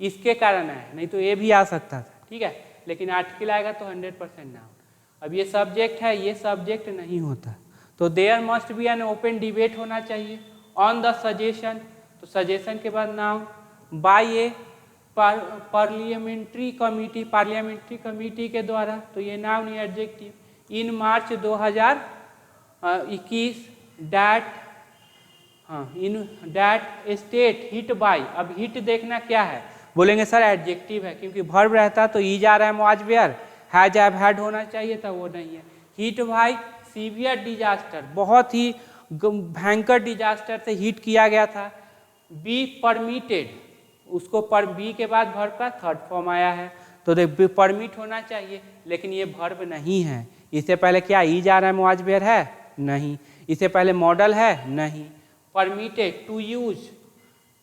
इसके कारण आया, नहीं तो ये भी आ सकता था, ठीक है, लेकिन आर्टिकल आएगा तो 100% नाउन। अब ये सब्जेक्ट है, ये सब्जेक्ट नहीं होता, तो there must be an open debate होना चाहिए ऑन द सजेशन, तो सजेशन के बाद noun, by a parliamentary committee, parliamentary committee के द्वारा, तो ये नाउन, ये एडजेक्टिव। इन मार्च 2021 डैट, हाँ, in that state hit by, अब हिट देखना क्या है, बोलेंगे सर एडजेक्टिव है, क्योंकि वर्ब रहता तो ई जा रहा है, was were, has have had होना चाहिए था, वो नहीं है। हिट बाय सीवियर डिजास्टर, बहुत ही भयंकर डिजास्टर से हिट किया गया था। बी परमिटेड, उसको पर बी के बाद वर्ब का थर्ड फॉर्म आया है, तो देख परमिट होना चाहिए, लेकिन ये वर्ब नहीं है। इससे पहले क्या ई जा रहा है, वाज वेयर है, नहीं। इससे पहले मॉडल है, नहीं। Permitted, to use,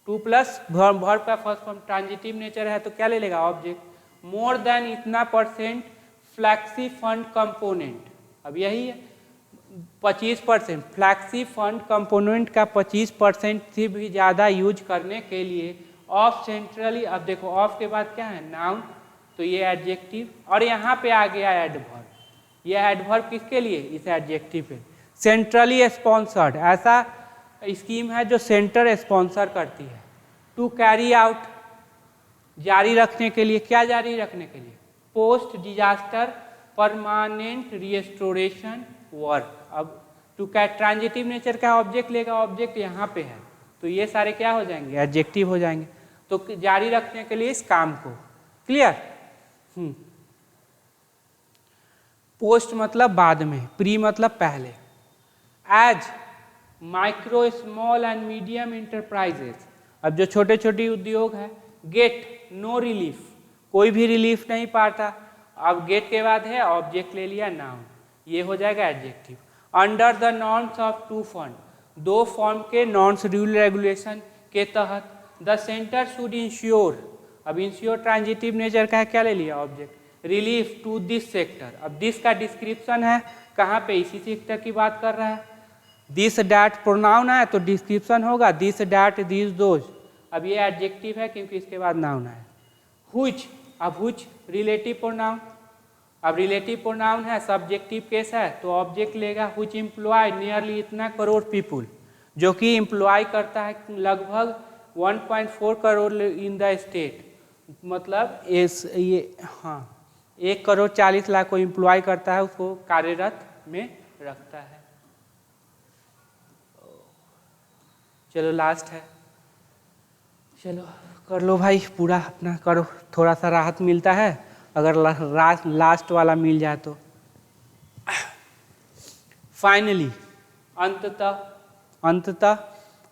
to plus verb का फर्स्ट फॉर्म, ट्रांजिटिव नेचर है तो क्या ले लेगा, ऑब्जेक्ट। मोर देन इतना परसेंट फ्लैक्सी फंड कंपोनेंट, अब यही है 25%, फ्लैक्सी फंड कंपोनेंट का 25% से भी ज़्यादा यूज करने के लिए ऑफ सेंट्रली, अब देखो ऑफ के बाद क्या है, नाउन, तो ये एडजेक्टिव, और यहाँ पे आ गया एडवर्ब, ये एडवर्ब किसके लिए, इस एडजेक्टिव पे। सेंट्रली स्पॉन्सर्ड, ऐसा स्कीम है जो सेंटर स्पॉन्सर करती है। टू कैरी आउट, जारी रखने के लिए, क्या जारी रखने के लिए, post disaster permanent restoration work. अब टू का ट्रांजिटिव नेचर का ऑब्जेक्ट लेगा, ऑब्जेक्ट यहाँ पे है, तो ये सारे क्या हो जाएंगे, एडजेक्टिव हो जाएंगे, तो जारी रखने के लिए इस काम को। क्लियर। पोस्ट मतलब बाद में, प्री मतलब पहले। As micro small and medium enterprises, अब जो छोटे छोटे उद्योग है, गेट नो रिलीफ, कोई भी रिलीफ नहीं पाता। अब गेट के बाद है ऑब्जेक्ट ले लिया नाउन, ये हो जाएगा adjective. Under the norms of two form, दो फॉर्म के नॉर्म्स रूल रेगुलेशन के तहत द सेंटर शुड इंश्योर, अब इंश्योर ट्रांजिटिव नेचर का है, क्या ले लिया object, relief to this sector. अब दिस का डिस्क्रिप्शन है, कहाँ पे, इसी सेक्टर की बात कर रहा है। दिस डैट प्रोनाउन है तो डिस्क्रिप्शन होगा दिस डैट दिस दोज, अब ये एडजेक्टिव है क्योंकि इसके बाद नाउन है। हुच, अब हुच रिलेटिव प्रोनाउन, अब रिलेटिव प्रोनाउन है, सब्जेक्टिव केस है तो ऑब्जेक्ट लेगा हुच एम्प्लॉय नियरली इतना करोड़ पीपुल, जो कि एम्प्लॉय करता है लगभग 1.4 करोड़ इन द स्टेट, मतलब ये हाँ 1,40,00,000 को एम्प्लॉय करता है, उसको कार्यरत में रखता है। चलो लास्ट है, चलो कर लो भाई पूरा अपना करो, थोड़ा सा राहत मिलता है अगर लास्ट वाला मिल जाए तो। फाइनली, अंततः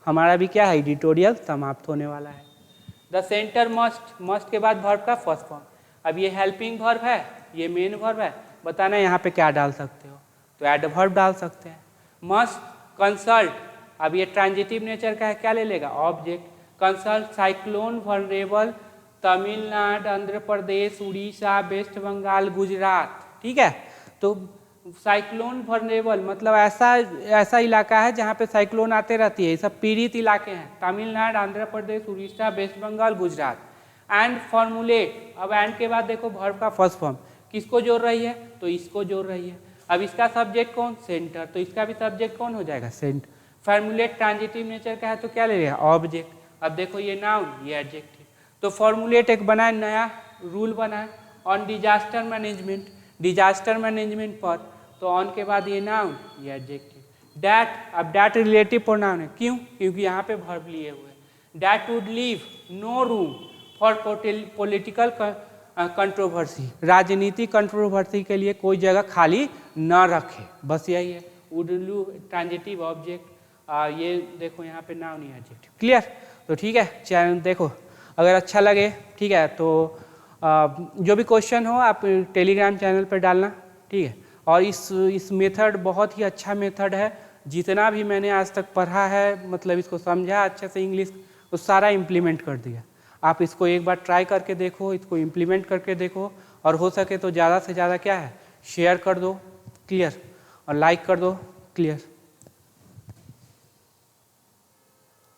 हमारा भी क्या है, एडिटोरियल समाप्त होने वाला है। द सेंटर मस्ट, मस्ट के बाद वर्ब का फर्स्ट फॉर्म, अब ये हेल्पिंग वर्ब है, ये मेन वर्ब है, बताना यहाँ पे क्या डाल सकते हो, तो एडवर्ब डाल सकते हैं। मस्ट कंसल्ट, अब ये ट्रांजिटिव नेचर का है, क्या ले लेगा object, consult cyclone vulnerable Tamil Nadu, Andhra Pradesh, Orissa, West Bengal, Gujarat, ठीक है। तो साइक्लोन वनरेबल मतलब ऐसा इलाका है जहाँ पे साइक्लोन आते रहती है, ये सब पीड़ित इलाके हैं, तमिलनाडु, आंध्र प्रदेश, उड़ीसा, वेस्ट बंगाल, गुजरात। एंड फॉर्मुलेट, अब एंड के बाद देखो वर्ब का फर्स्ट फॉर्म किसको जोड़ रही है, तो इसको जोड़ रही है। अब इसका सब्जेक्ट कौन, सेंटर, तो इसका भी सब्जेक्ट कौन हो जाएगा, सेंटर। फॉर्मुलेट ट्रांजिटिव नेचर का है तो क्या ले लिया ऑब्जेक्ट, अब देखो ये नाउन, ये एडजेक्टिव। तो फॉर्मुलेट एक बनाए, नया रूल बनाए on disaster management, disaster management पर, तो ऑन के बाद ये नाउन, ये एडजेक्टिव। डैट, अब डैट रिलेटिव प्रोनाउन है, क्यों, क्योंकि यहाँ पे वर्ब लिए हुए हैं। That would leave no room for political controversy, राजनीतिक कंट्रोवर्सी के लिए कोई जगह खाली न रखे, बस यही है। वुड लू ट्रांजिटिव ऑब्जेक्ट, ये देखो यहाँ पे नाउन, ये एडजेक्टिव। क्लियर, तो ठीक है, चैनल देखो अगर अच्छा लगे, ठीक है, तो जो भी क्वेश्चन हो आप टेलीग्राम चैनल पर डालना, ठीक है। और इस मेथड बहुत ही अच्छा मेथड है, जितना भी मैंने आज तक पढ़ा है, मतलब इसको समझा अच्छे से इंग्लिश, वो सारा इम्प्लीमेंट कर दिया। आप इसको एक बार ट्राई करके देखो, इसको इम्प्लीमेंट करके देखो, और हो सके तो ज़्यादा से ज़्यादा क्या है शेयर कर दो, क्लियर, और लाइक कर दो, क्लियर।